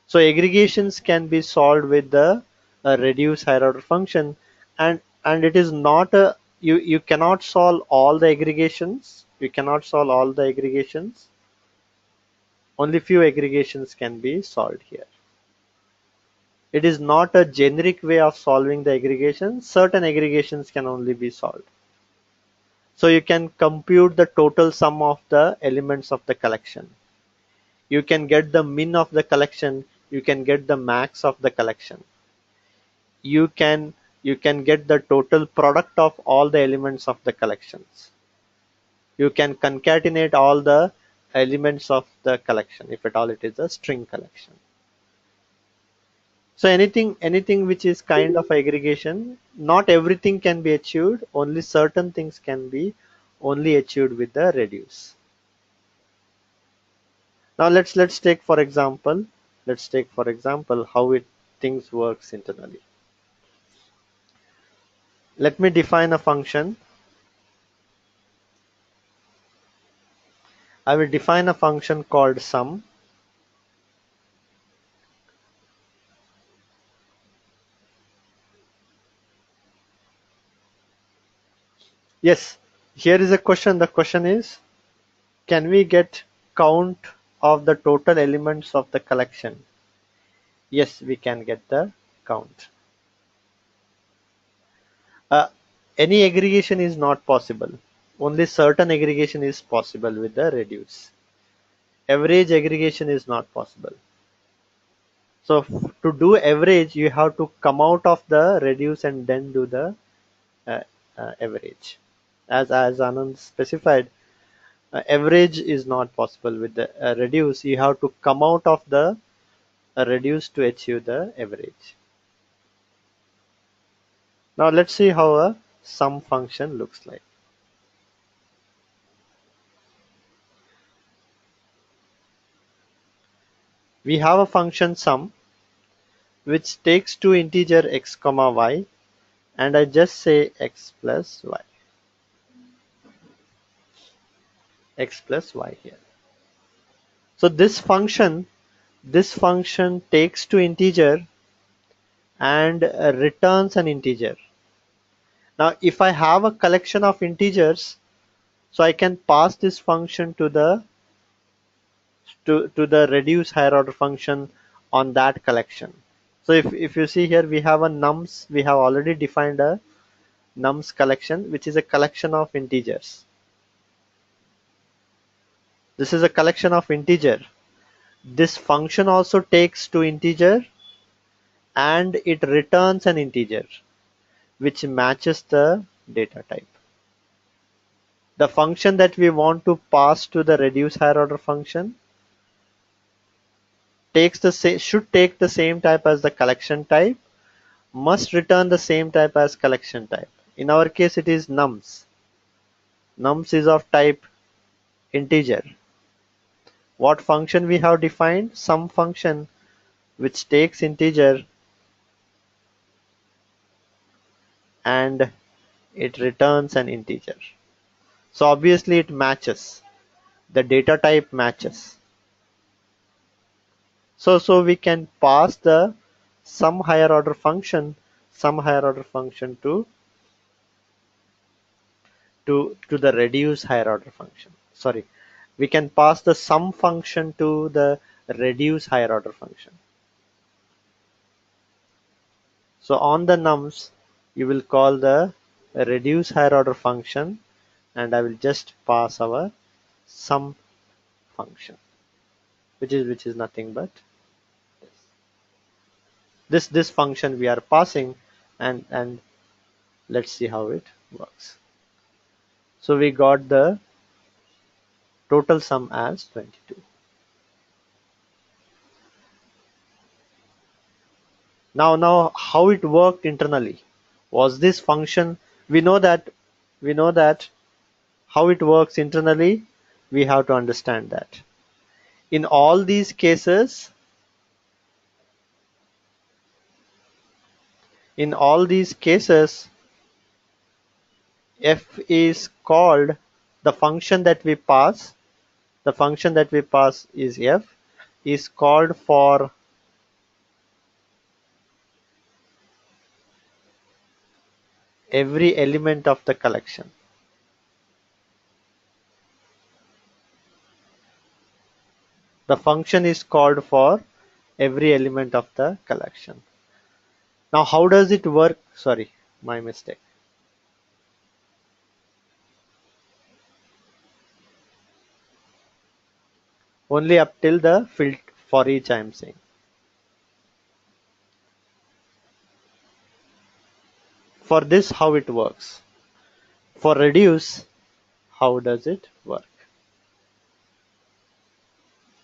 [SPEAKER 1] So aggregations can be solved with the reduce higher order function, and it is not a you cannot solve all the aggregations. You cannot solve all the aggregations. Only few aggregations can be solved here. It is not a generic way of solving the aggregation. Certain aggregations can only be solved. So you can compute the total sum of the elements of the collection. You can get the min of the collection. You can get the max of the collection. You can you can get the total product of all the elements of the collections. You can concatenate all the elements of the collection if at all it is a string collection. So anything which is kind of aggregation, not everything can be achieved, only certain things can be only achieved with the reduce. Now let's take for example, how it things works internally. Let me define a function. I will define a function called sum. Yes, here is a question. The question is, can we get count of the total elements of the collection? Yes, we can get the count. Uh, any aggregation is not possible. Only certain aggregation is possible with the reduce. Average aggregation is not possible. So to do average, you have to come out of the reduce and then do the uh, average. As Anand specified, average is not possible with the reduce. You have to come out of the reduce to achieve the average. Now let's see how a sum function looks like. We have a function sum which takes two integer x comma y, and I just say x plus y here. So this function takes two integer and returns an integer. Now if I have a collection of integers, so I can pass this function to the reduce higher order function on that collection. So if you see here, we have a nums, we have already defined a nums collection, which is a collection of integers. This is a collection of integer. This function also takes two integer and it returns an integer which matches the data type. The function that we want to pass to the reduce higher order function should take the same type as the collection type, must return the same type as collection type. In our case, it is nums. Nums is of type integer. What function we have defined? Sum function, which takes integer and it returns an integer. So obviously it matches. The data type matches. So we can pass the some higher order function to the reduce higher order function. Sorry, we can pass the sum function to the reduce higher order function. So on the nums, you will call the reduce higher order function, and I will just pass our sum function, which is nothing but this function we are passing, and let's see how it works. So we got the total sum as 22. Now how it worked internally was this function. We know that how it works internally. We have to understand that in all these cases, in all these cases, f is called the function that we pass, is f, is called for every element of the collection. The function is called for every element of the collection. Now how does it work? Sorry, my mistake. Only up till the for each I am saying. For this, how it works. For reduce, how does it work?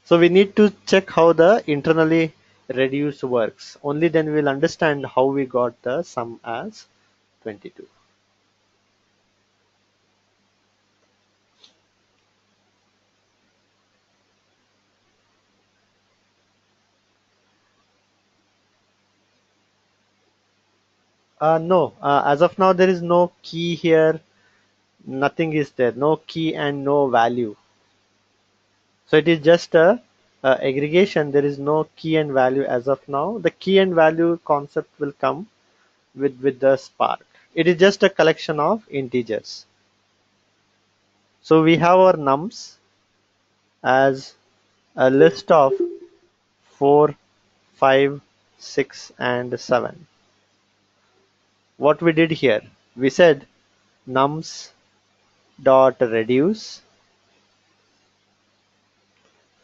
[SPEAKER 1] So we need to check how the internally reduce works. Only then we'll understand how we got the sum as 22. No, as of now there is no key here. Nothing is there. No key and no value. So it is just a aggregation. There is no key and value as of now. The key and value concept will come with the Spark. It is just a collection of integers. So we have our nums as a list of 4, 5, 6 and 7. What we did here, we said nums dot reduce,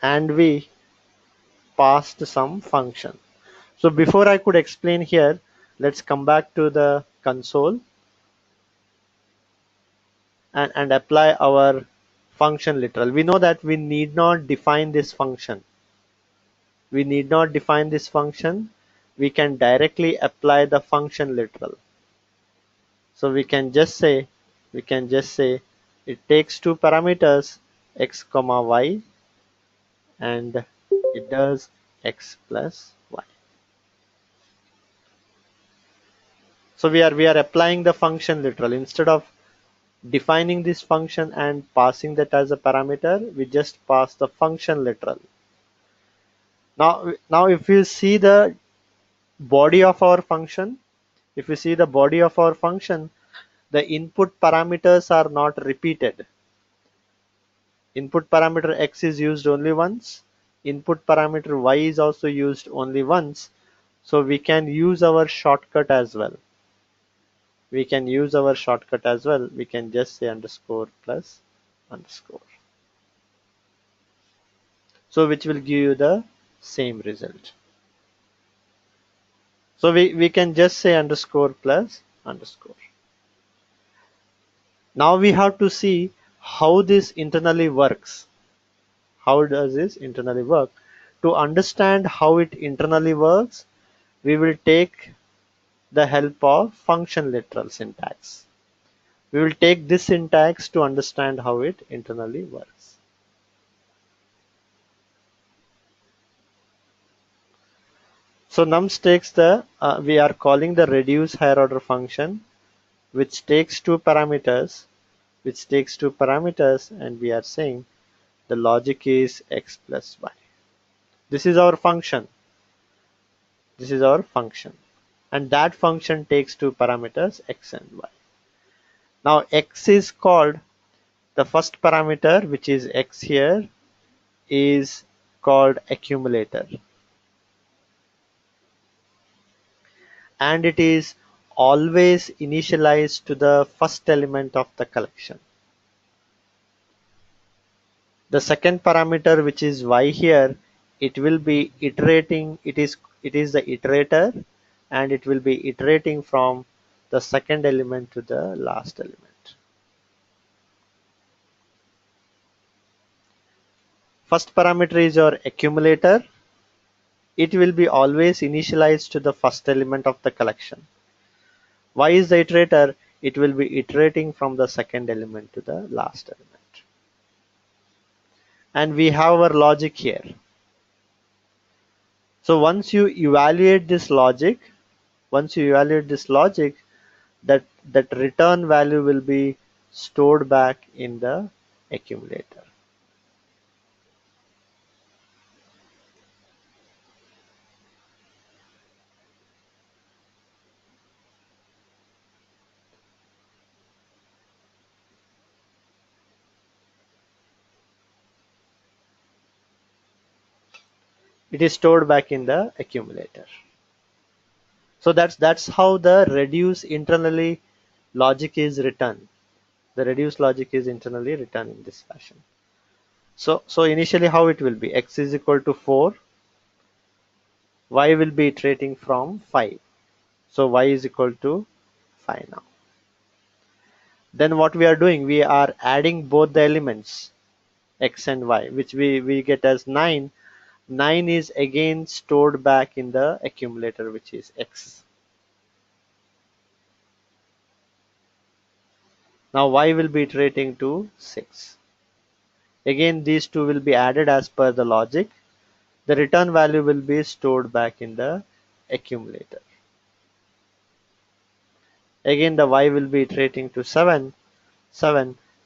[SPEAKER 1] and we passed some function. So before I could explain here, let's come back to the console and apply our function literal. We know that we need not define this function. We need not define this function. We can directly apply the function literal. So we can just say it takes two parameters x comma y, and it does x plus y. So we are applying the function literal. Instead of defining this function and passing that as a parameter, we just pass the function literal. Now if you see the body of our function, the input parameters are not repeated. Input parameter x is used only once. Input parameter y is also used only once. So we can use our shortcut as well. We can just say underscore plus underscore. So which will give you the same result. So we can just say underscore plus underscore. Now we have to see how this internally works. How does this internally work? To understand how it internally works, we will take the help of function literal syntax. We will take this syntax to understand how it internally works. So nums takes we are calling the reduce higher order function, which takes two parameters, and we are saying the logic is x plus y. This is our function. And that function takes two parameters x and y. Now x is called, the first parameter, which is x here, is called accumulator, and it is always initialized to the first element of the collection. The second parameter, which is y here, it will be iterating. It is the iterator, and it will be iterating from the second element to the last element. First parameter is your accumulator. It will be always initialized to the first element of the collection. Y is the iterator. It will be iterating from the second element to the last element. And we have our logic here. So once you evaluate this logic, that return value will be stored back in the accumulator. It is stored back in the accumulator. So that's how the reduce internally logic is written. The reduce logic is internally written in this fashion. So initially how it will be: x is equal to 4, y will be iterating from 5. So y is equal to 5 now. Then what we are doing, we are adding both the elements x and y, which we get as 9. 9 is again stored back in the accumulator, which is x. Now y will be iterating to 6. Again these two will be added as per the logic. The return value will be stored back in the accumulator. Again the y will be iterating to 7,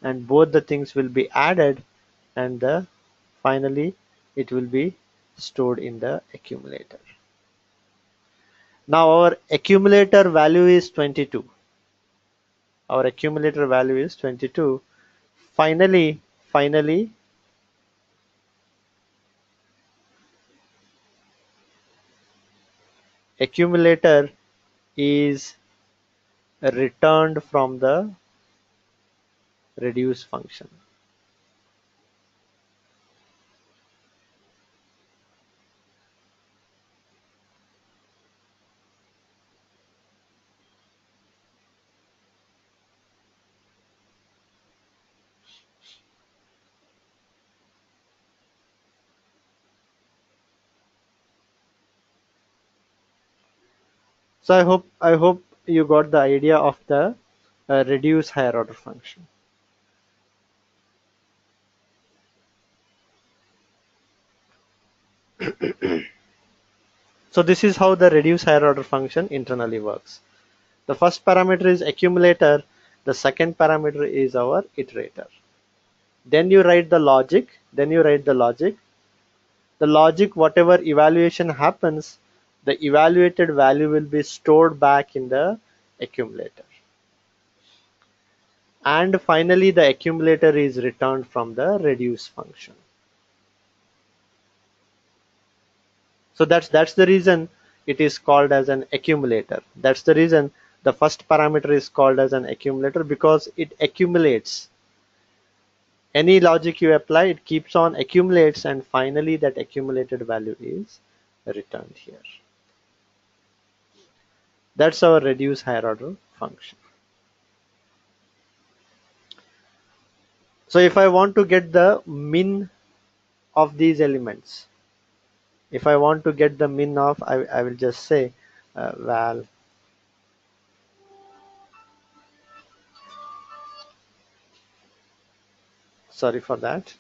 [SPEAKER 1] and both the things will be added, and finally it will be stored in the accumulator. Now our accumulator value is 22. Our accumulator value is 22. Finally, accumulator is returned from the reduce function. So I hope you got the idea of the reduce higher order function. So this is how the reduce higher order function internally works. The first parameter is accumulator. The second parameter is our iterator. Then you write the logic. The logic, whatever evaluation happens, the evaluated value will be stored back in the accumulator. And finally, the accumulator is returned from the reduce function. So that's the reason it is called as an accumulator. That's the reason the first parameter is called as an accumulator, because it accumulates. Any logic you apply, it keeps on accumulates, and finally that accumulated value is returned here. That's our reduce higher order function. So if I want to get the min of these elements, if I want to get the min of, I will just say val sorry for that.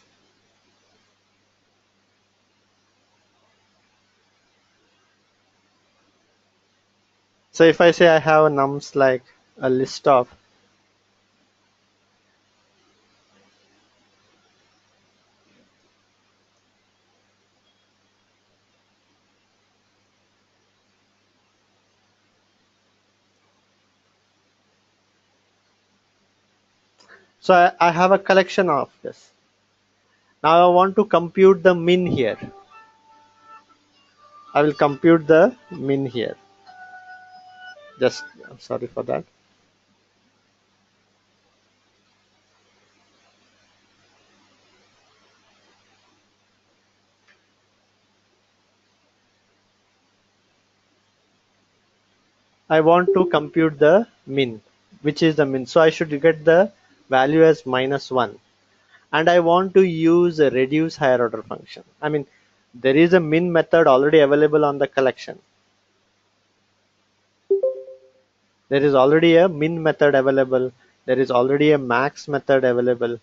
[SPEAKER 1] So if I say I have a nums like a list of, so I have a collection of this. Now I want to compute the min here. I will compute the min here. Just I'm sorry for that. I want to compute the min, which is the min. So I should get the value as -1. And I want to use a reduce higher order function. I mean, there is a min method already available on the collection. There is already a min method available. There is already a max method available.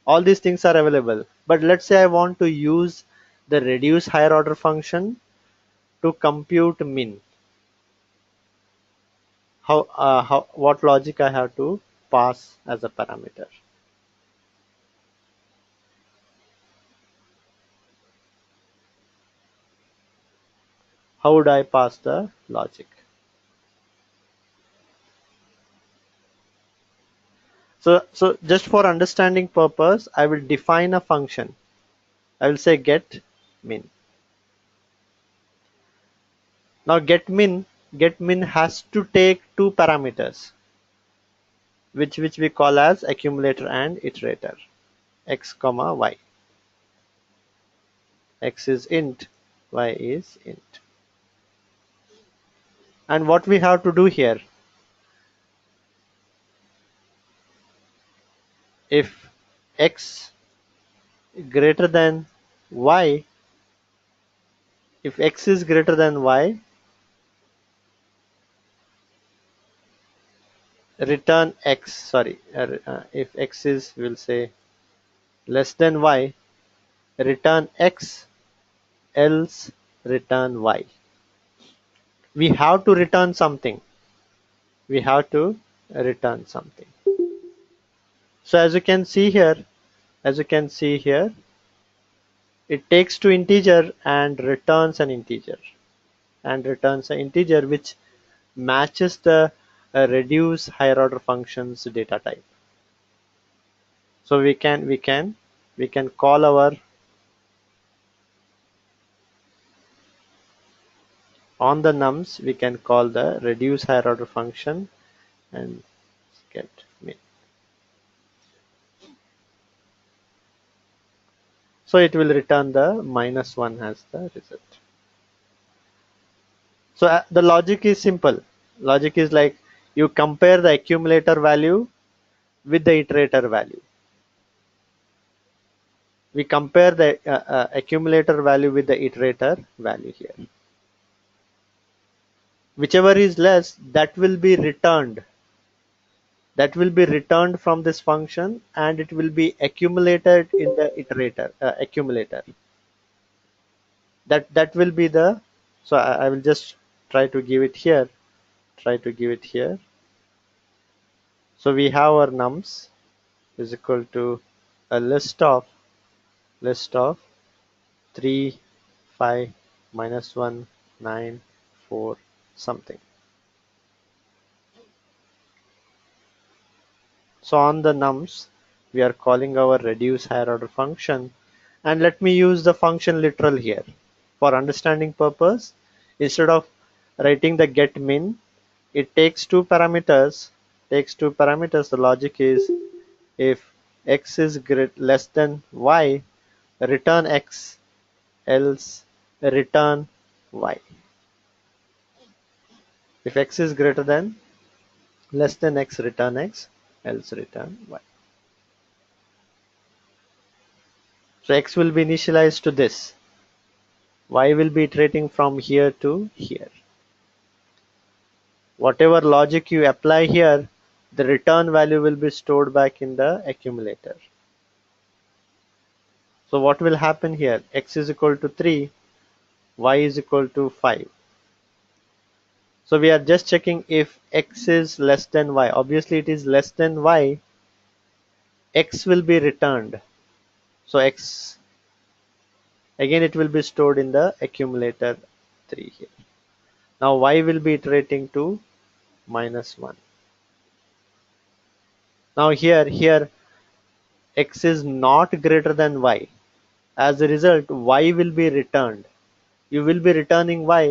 [SPEAKER 1] All these things are available. But let's say I want to use the reduce higher order function to compute min. What logic I have to pass as a parameter? how would I pass the logic? So just for understanding purpose, I will define a function. I will say get min. Now get min has to take two parameters, which we call as accumulator and iterator, x comma y. X is int, y is int. And what we have to do here, if x greater than y, if x is greater than y, return x, sorry, if x is, we'll say, less than y, return x, else return y. We have to return something. We have to return something. So as you can see here, it takes two integer and returns an integer, which matches the reduce higher order functions data type. So we can call our on the nums, we can call the reduce higher order function and get min. So it will return the -1 as the result. So the logic is simple. Logic is like you compare the accumulator value with the iterator value. We compare the accumulator value with the iterator value here. Whichever is less, that will be returned. That will be returned from this function, and it will be accumulated in the iterator accumulator. That will be the. So I will just try to give it here. So we have our nums is equal to a list of 3, 5, -1, 9, 4, something. So on the nums, we are calling our reduce higher order function, and let me use the function literal here. For understanding purpose, instead of writing the get min, it takes two parameters. The logic is if x is less than y, return x, else return y. If x is greater than less than x, return x, else return y. So x will be initialized to this. Y will be iterating from here to here. Whatever logic you apply here, the return value will be stored back in the accumulator. So what will happen here? X is equal to 3, y is equal to 5. So we are just checking if x is less than y. Obviously it is less than y. X will be returned. So x, again it will be stored in the accumulator 3 here. Now y will be iterating to -1. Now here x is not greater than y. As a result, y will be returned. You will be returning y.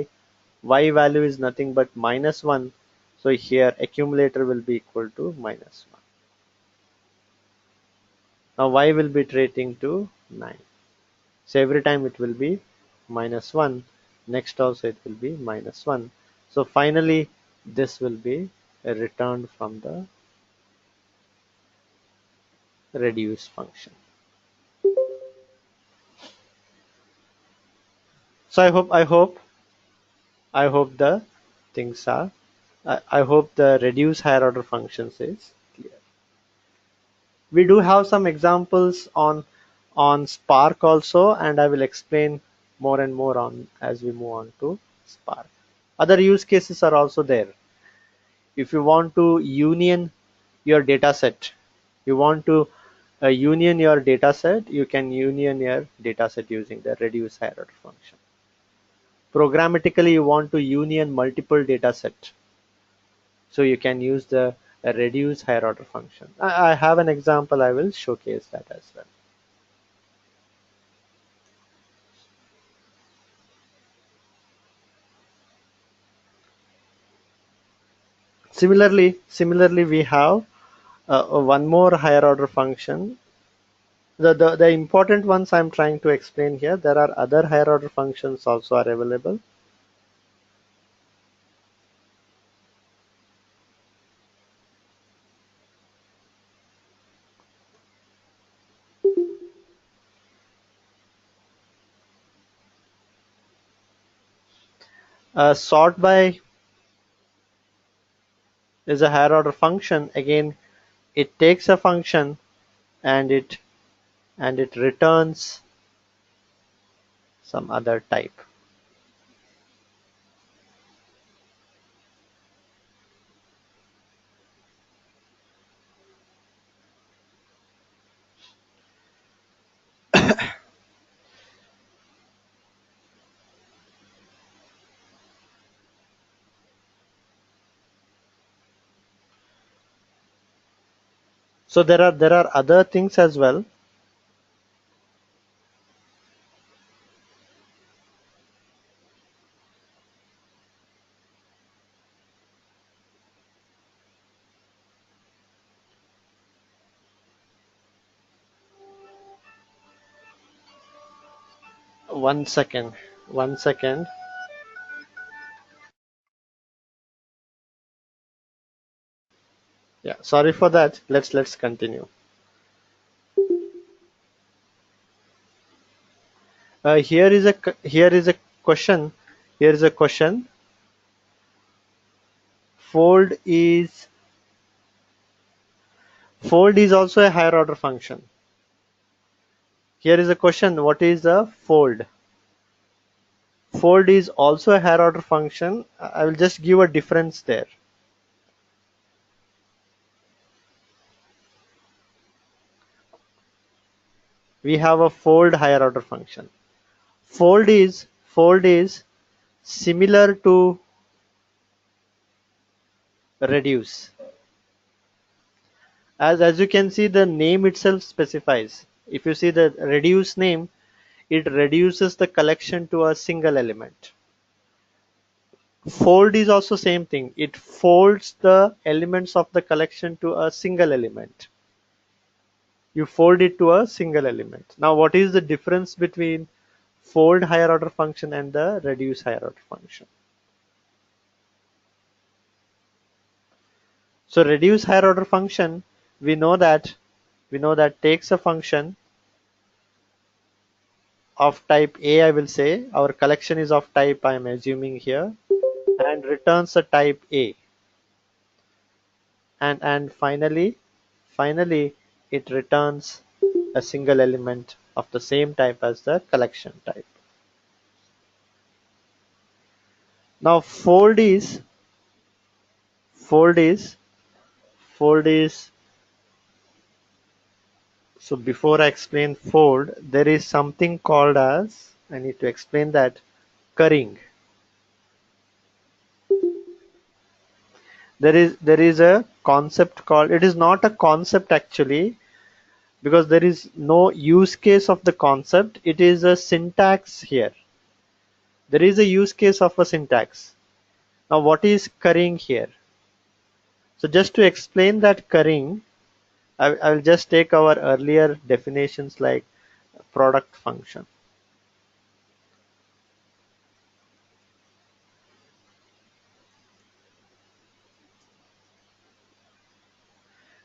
[SPEAKER 1] Y value is nothing but -1. So here accumulator will be equal to -1. Now y will be iterating to 9. So every time it will be -1. Next also it will be -1. So finally this will be returned from the reduce function. So I hope the things are. I hope the reduce higher order functions is clear. We do have some examples on Spark also, and I will explain more and more on as we move on to Spark. Other use cases are also there. If you want to union your data set, you can union your data set using the reduce higher order function. programmatically you want to union multiple data set, so you can use the reduce higher order function. I have an example, I will showcase that as well. Similarly we have one more higher order function. The important ones I'm trying to explain here. There are other higher order functions also are available. SortBy is a higher order function. Again, it takes a function and it returns some other type. So there are other things as well. One second. One second. Yeah, sorry for that. Let's continue. Here is a question. Here is a question. Fold is fold is also a higher order function. Here is a question. What is a fold? Fold is also a higher order function. I will just give a difference there. We have a fold higher order function. Fold is similar to reduce. As you can see, the name itself specifies. If you see the reduce name, it reduces the collection to a single element. Fold is also same thing. It folds the elements of the collection to a single element. You fold it to a single element. Now, what is the difference between fold higher order function and the reduce higher order function? So reduce higher order function, we know that takes a function of type A, I will say. Our collection is of type, I am assuming here, and returns a type A. And finally it returns a single element of the same type as the collection type. Now fold is fold is so before I explain fold, there is something called as, I need to explain that, currying. There is a concept called, it is not a concept actually, because there is no use case of the concept. It is a syntax here. There is a use case of a syntax. Now what is currying here? So just to explain that currying, I will just take our earlier definitions like product function.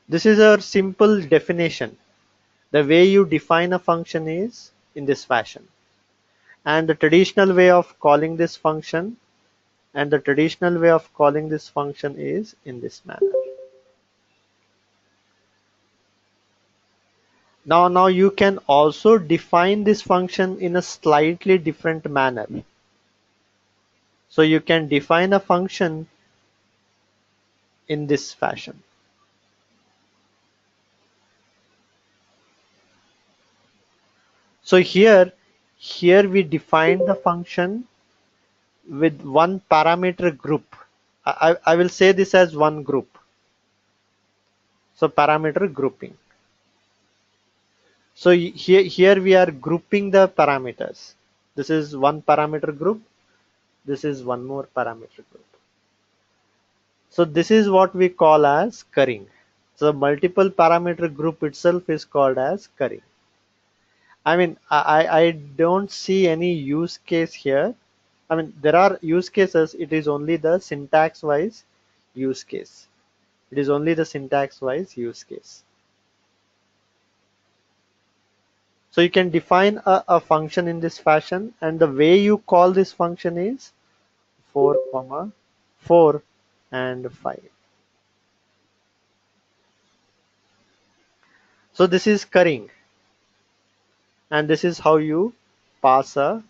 [SPEAKER 1] This is a simple definition. The way you define a function is in this fashion. And the traditional way of calling this function is in this manner. Now you can also define this function in a slightly different manner. So you can define a function in this fashion. So here we define the function with one parameter group. I will say this as one group. So parameter grouping. So here we are grouping the parameters. This is one parameter group. This is one more parameter group. So this is what we call as currying. So multiple parameter group itself is called as currying. I mean, I don't see any use case here. I mean, there are use cases. It is only the syntax wise use case. It is only the syntax wise use case. So you can define a function in this fashion, and the way you call this function is 4, 4 and 5. So this is currying, and this is how you pass a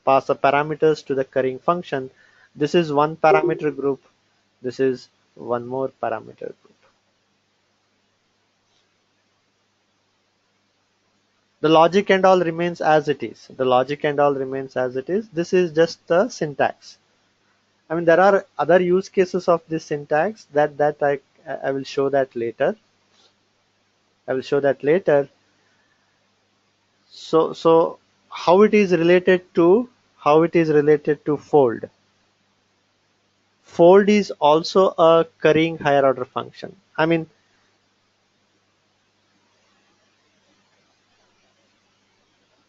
[SPEAKER 1] parameters to the currying function. This is one parameter group. This is one more parameter group. The logic and all remains as it is. The logic and all remains as it is. This is just the syntax. I mean, there are other use cases of this syntax that I will show that later. I will show that later. So how it is related to fold. Fold is also a currying higher order function. I mean,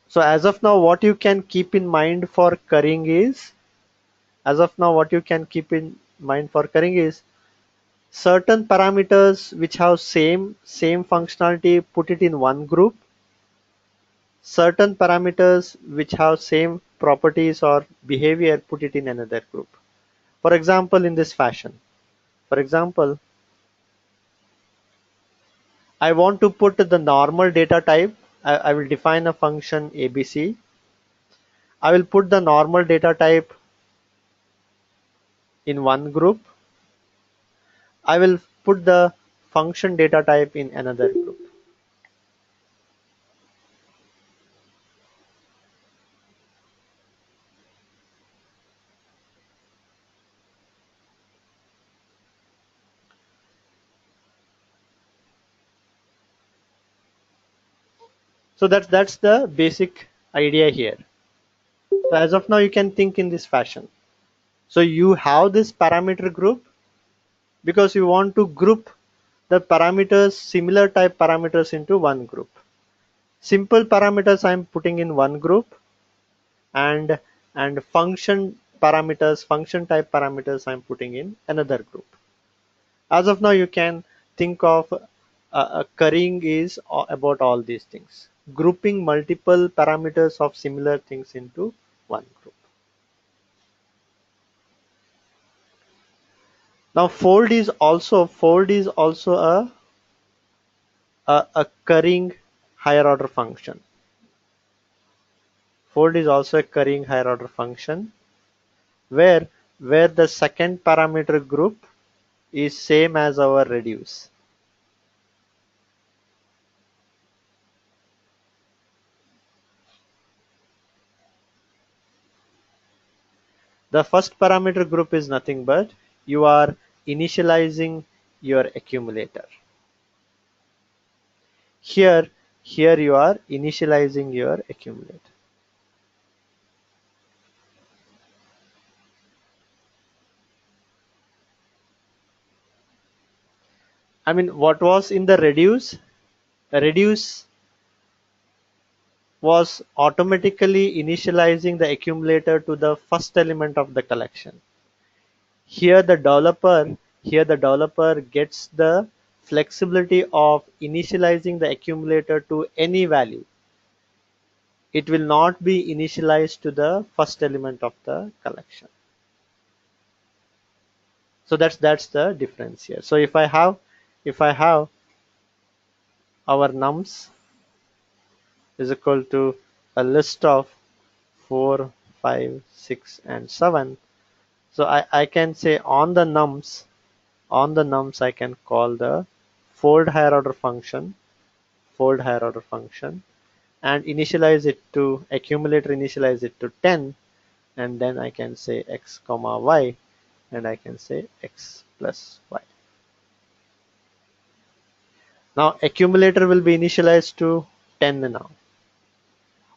[SPEAKER 1] so as of now, what you can keep in mind for currying is, certain parameters which have same functionality, put it in one group. Certain parameters which have same properties or behavior, put it in another group. For example, in this fashion. For example, I want to put the normal data type. I will define a function ABC. I will put the normal data type in one group. I will put the function data type in another group. So that's the basic idea here. So as of now, you can think in this fashion. So you have this parameter group because you want to group the parameters, similar type parameters, into one group. Simple parameters I'm putting in one group, and function parameters, function type parameters I'm putting in another group. As of now, you can think of currying is about all these things, grouping multiple parameters of similar things into one group. Now fold is also a currying higher order function. Fold is also a currying higher order function where the second parameter group is same as our reduce. The first parameter group is nothing but you are initializing your accumulator. Here you are initializing your accumulator. I mean, what was in the reduce? Reduce was automatically initializing the accumulator to the first element of the collection. Here the developer gets the flexibility of initializing the accumulator to any value. It will not be initialized to the first element of the collection. So that's the difference here. So if I have our nums is equal to a list of 4, 5, 6 and 7. So I can say on the nums I can call the fold higher order function and initialize it to accumulator, initialize it to 10, and then I can say x comma y, and I can say x plus y. Now accumulator will be initialized to 10 now.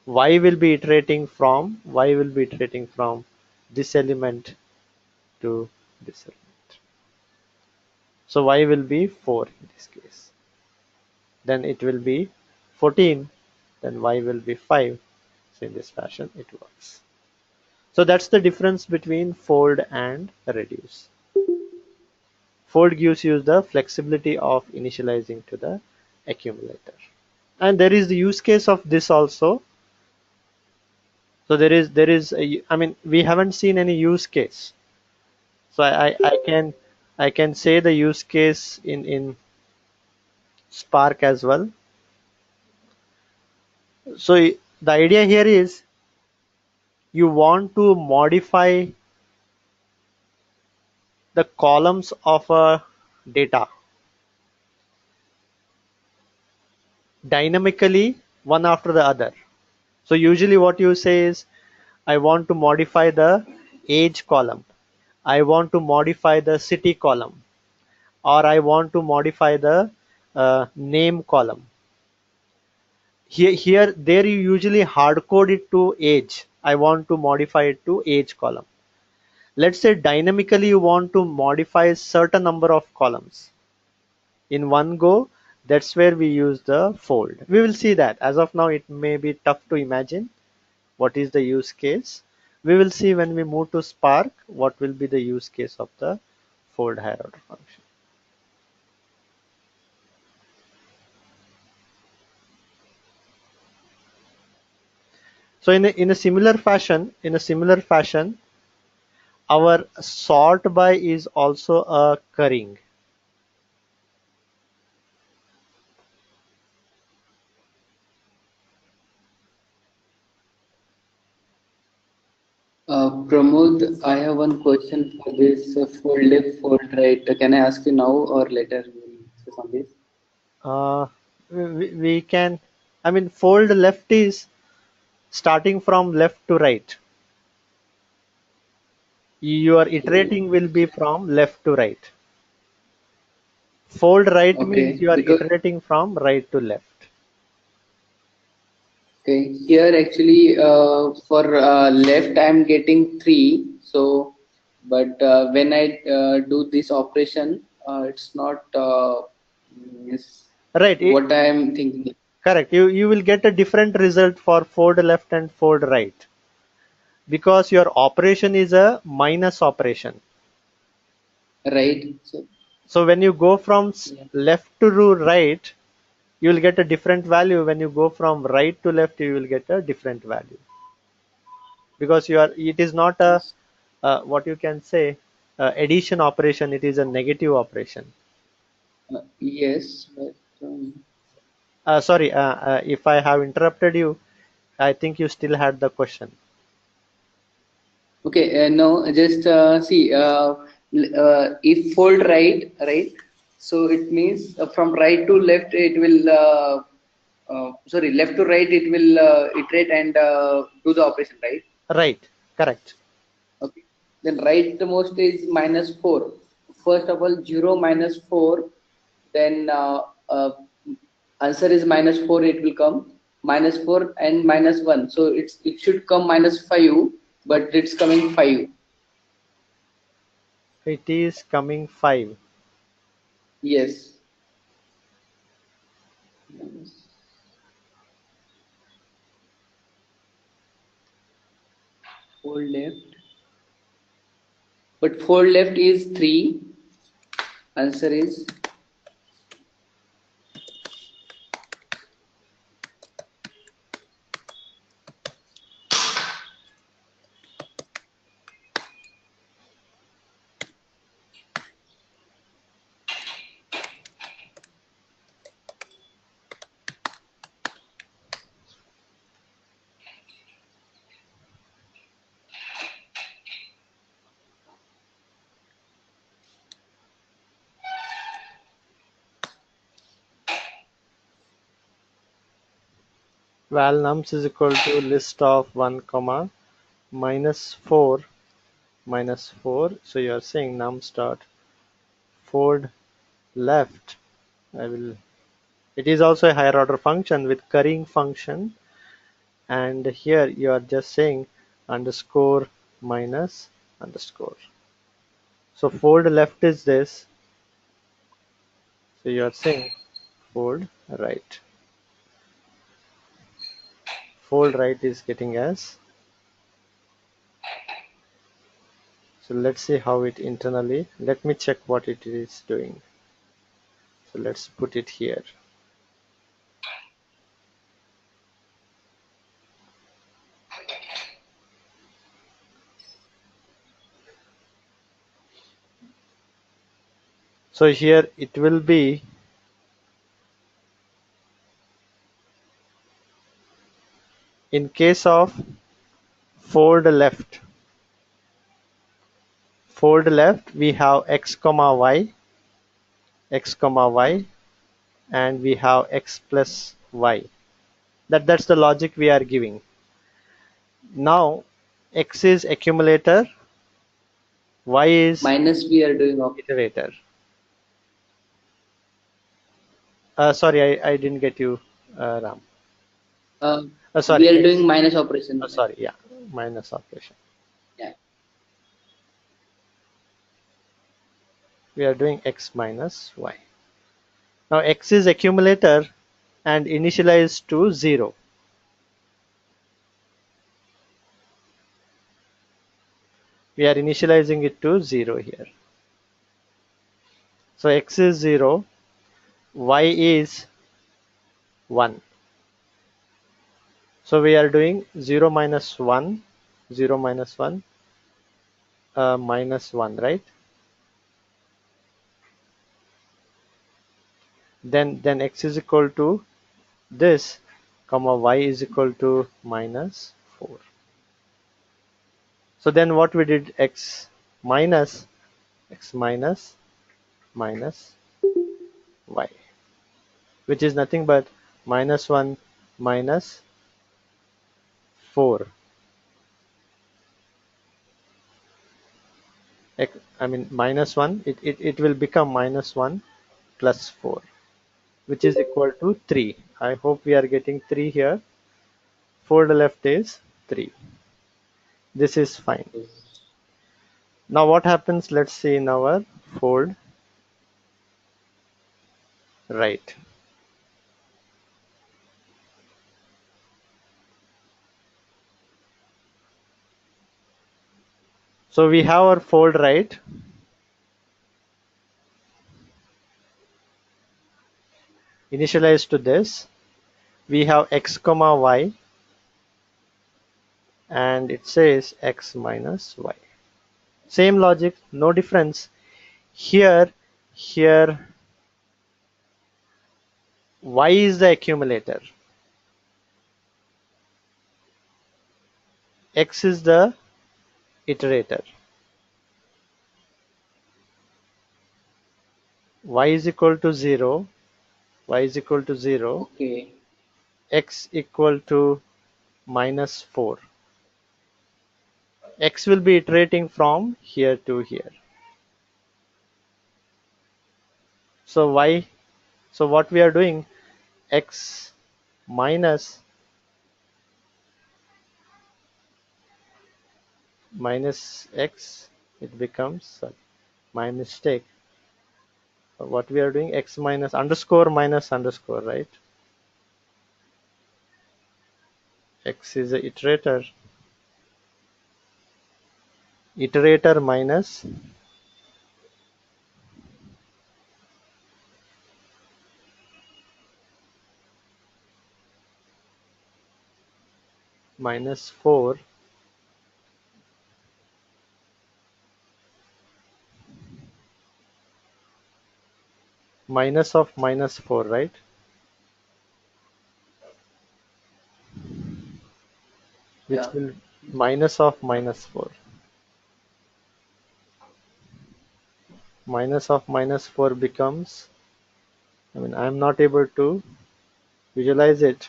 [SPEAKER 1] Y will be iterating from this element to this element. So y will be 4 in this case. Then it will be 14, then y will be 5. So in this fashion it works. So that's the difference between fold and reduce. Fold gives you the flexibility of initializing to the accumulator. And there is the use case of this also. So I mean, we haven't seen any use case. So I can say the use case in Spark as well. So the idea here is you want to modify the columns of a data dynamically one after the other. So usually what you say is, I want to modify the age column. I want to modify the city column, or I want to modify the name column. There you usually hard code it to age. I want to modify it to age column. Let's say dynamically you want to modify a certain number of columns in one go. That's where we use the fold. We will see that. As of now, it may be tough to imagine what is the use case. We will see when we move to Spark what will be the use case of the fold higher order function. So in a similar fashion, our sort by is also occurring.
[SPEAKER 2] Pramod, I have one question for this fold left, fold right. Can I ask you now or later? We'll discuss on this.
[SPEAKER 1] Uh, we can, I mean, fold left is starting from left to right. Your
[SPEAKER 2] Okay.
[SPEAKER 1] iterating will be from left to right. Fold right means
[SPEAKER 2] Okay.
[SPEAKER 1] you are
[SPEAKER 2] Because
[SPEAKER 1] iterating from right to left.
[SPEAKER 2] okay, here actually for left I'm getting 3. So, but when I do this operation, it's not is
[SPEAKER 1] Right,
[SPEAKER 2] what I am thinking.
[SPEAKER 1] correct. You will get a different result for fold left and fold right because your operation is a minus operation.
[SPEAKER 2] Right. So
[SPEAKER 1] So when you go from
[SPEAKER 2] yeah.
[SPEAKER 1] left to right, you will get a different value. When you go from right to left, you will get a different value because it is not a what you can say addition operation. It is a negative operation.
[SPEAKER 2] Yes, but
[SPEAKER 1] Sorry, if I have interrupted you, I think you still had the question.
[SPEAKER 2] okay, no, just see, if fold right, right, so it means from right to left, it will, sorry, left to right, it will iterate and do the operation, right?
[SPEAKER 1] Right, correct.
[SPEAKER 2] Okay. Then right the most is minus 4. First of all, 0 minus 4, then answer is minus 4, it will come minus 4 and minus 1. So it should come minus 5, but it's coming 5.
[SPEAKER 1] It is coming 5.
[SPEAKER 2] Yes. Fold left. But fold left is 3. Answer is
[SPEAKER 1] Val nums is equal to list of 1 comma -4 -4. So you are saying num start fold left. I will. It is also a higher order function with currying function, and here you are just saying underscore minus underscore. So fold left is this. So you are saying fold right. Fold right is getting as. So let's see how it internally. Let me check what it is doing. So let's put it here. So here it will be in case of fold left. Fold left, we have x comma y, and we have x plus y. That's the logic we are giving. Now x is accumulator, y is
[SPEAKER 2] Minus we are doing of
[SPEAKER 1] iterator. Sorry, I didn't get you, Ram.
[SPEAKER 2] uh, we
[SPEAKER 1] Sorry,
[SPEAKER 2] are
[SPEAKER 1] x.
[SPEAKER 2] doing minus operation.
[SPEAKER 1] Sorry, yeah, minus operation.
[SPEAKER 2] Yeah.
[SPEAKER 1] We are doing x minus y. Now x is accumulator and initialized to 0. We are initializing it to 0 here. So x is 0, y is 1. So we are doing 0 minus 1, 0 minus 1, minus 1, right? Then x is equal to this, comma y is equal to minus 4. So then what we did, minus x minus y, which is nothing but minus 1 minus 4. I mean minus 1, it will become minus 1 plus 4, which is equal to 3. I hope we are getting 3 here. Fold left is 3. This is fine. Now what happens? Let's see in our fold right. So we have our fold right. Initialized to this. We have x comma y, and it says x minus y. Same logic, no difference. Here y is the accumulator, x is the iterator. Y is equal to 0, y is equal to 0,
[SPEAKER 2] Okay.
[SPEAKER 1] x equal to minus 4. X will be iterating from here to here. So y, so what we are doing, x minus x, it becomes, sorry, my mistake. What we are doing, x minus underscore, right? X is a iterator minus 4 minus of minus 4, right? Which
[SPEAKER 2] Yeah.
[SPEAKER 1] will minus of minus 4. Minus of minus 4 becomes, I mean, I'm not able to visualize it,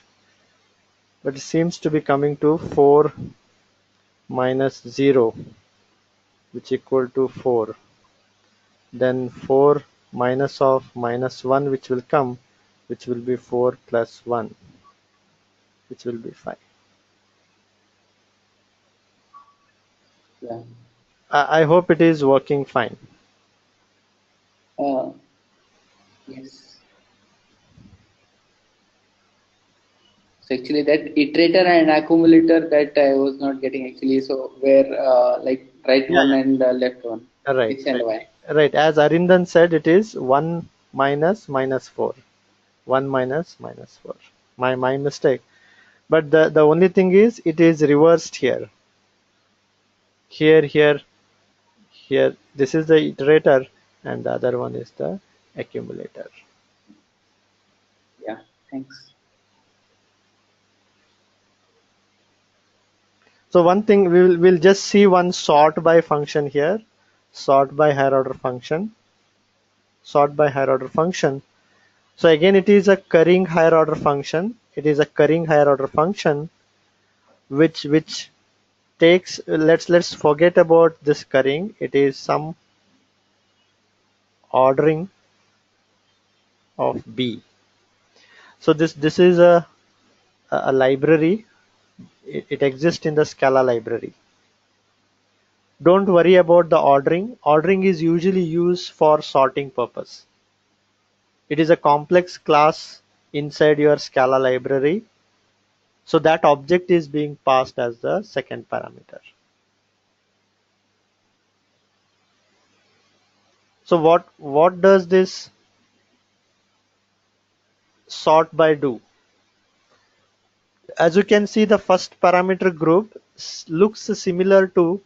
[SPEAKER 1] but it seems to be coming to 4 minus 0, which equal to 4. Then 4 minus of minus 1, which will come, which will be 4 plus 1, which will be 5.
[SPEAKER 2] Yeah.
[SPEAKER 1] I hope it is working fine.
[SPEAKER 2] Uh, yes. So actually that iterator and accumulator that I was not getting actually. So where like right
[SPEAKER 1] Yeah,
[SPEAKER 2] one and left one,
[SPEAKER 1] yeah. Right,
[SPEAKER 2] X and Y.
[SPEAKER 1] right. As Arindan said, it is 1 minus minus 4. 1 minus minus 4. My mistake. But the only thing is it is reversed here. Here, here. This is the iterator and the other one is the accumulator.
[SPEAKER 2] Yeah. Thanks.
[SPEAKER 1] So one thing we'll just see one sort by function here. Sort by higher order function. Sort by higher order function. So again it is a currying higher order function. It is a currying higher order function which takes, let's forget about this currying. It is some ordering of B. So this is a library. It exists in the Scala library. Don't worry about the ordering. Ordering is usually used for sorting purpose. It is a complex class inside your Scala library. So that object is being passed as the second parameter. So what does this sort by do? As you can see, the first parameter group looks similar to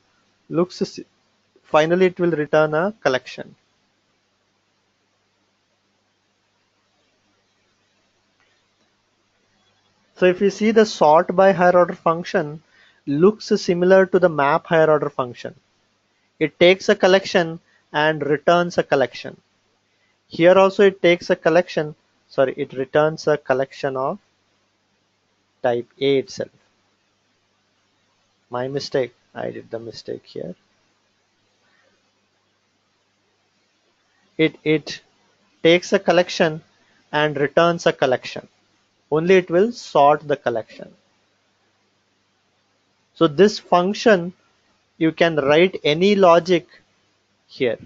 [SPEAKER 1] looks finally it will return a collection. So if you see, the sort by higher order function looks similar to the map higher order function. It takes a collection and returns a collection. Here also it takes a collection, sorry, it returns a collection of type A itself. My mistake, I did the mistake here. It takes a collection and returns a collection. Only it will sort the collection. So this function, you can write any logic here.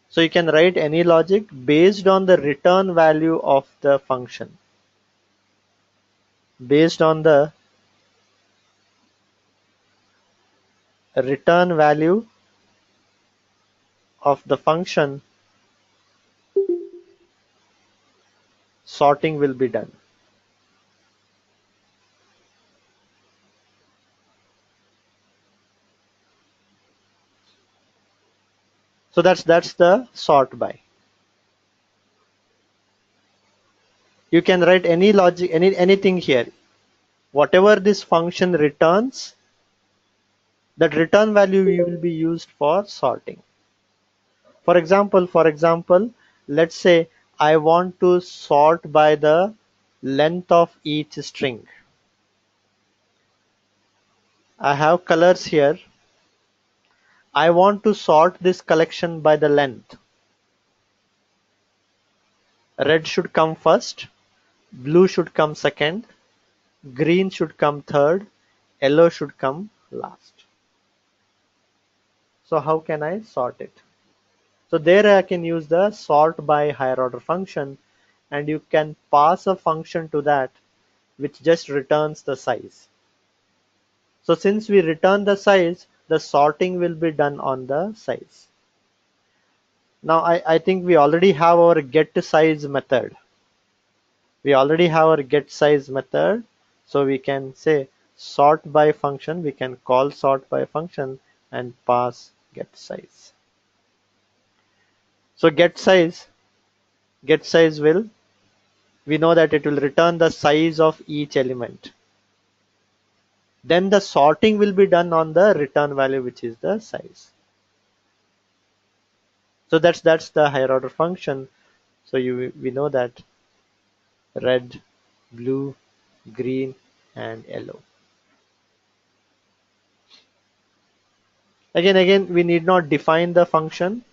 [SPEAKER 1] So you can write any logic based on the return value of the function. Based on the return value of the function, sorting will be done. So that's the sort by. You can write any logic, anything here. Whatever this function returns, that return value will be used for sorting. For example, let's say I want to sort by the length of each string. I have colors here. I want to sort this collection by the length. Red should come first, blue should come second, green should come third, yellow should come last. So how can I sort it? So there I can use the sort by higher order function, and you can pass a function to that which just returns the size. So since we return the size, the sorting will be done on the size. Now I think we already have our get size method. We already have our get size method. So we can say sort by function. We can call sort by function and pass get size. So get size will, we know that it will return the size of each element. Then the sorting will be done on the return value, which is the size. So that's the higher order function. So we know that red, blue, green, and yellow. Again, we need not define the function.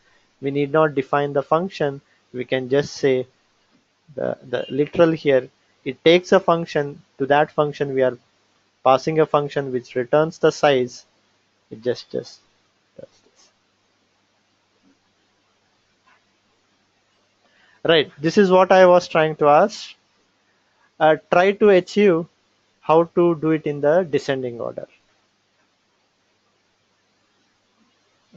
[SPEAKER 1] We need not define the function. We can just say the literal here. It takes a function. To that function, we are passing a function which returns the size. It just does this. Right. This is what I was trying to ask. Try to achieve how to do it in the descending order.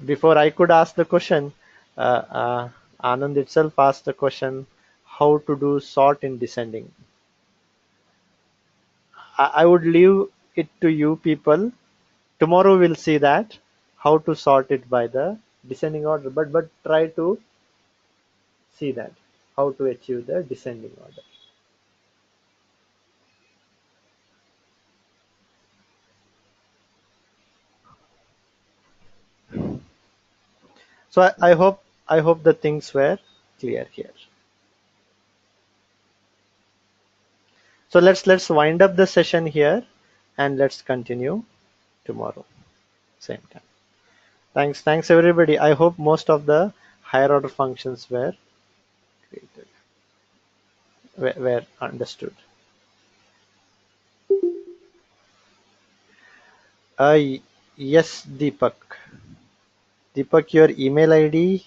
[SPEAKER 1] Before I could ask the question, Anand itself asked the question how to do sort in descending. I would leave it to you people. Tomorrow we'll see that how to sort it by the descending order. But try to see that how to achieve the descending order. So I hope the things were clear here. So let's wind up the session here and let's continue tomorrow same time. Thanks everybody. I hope most of the higher order functions were created, were understood. Yes, Deepak. Deepak, your email ID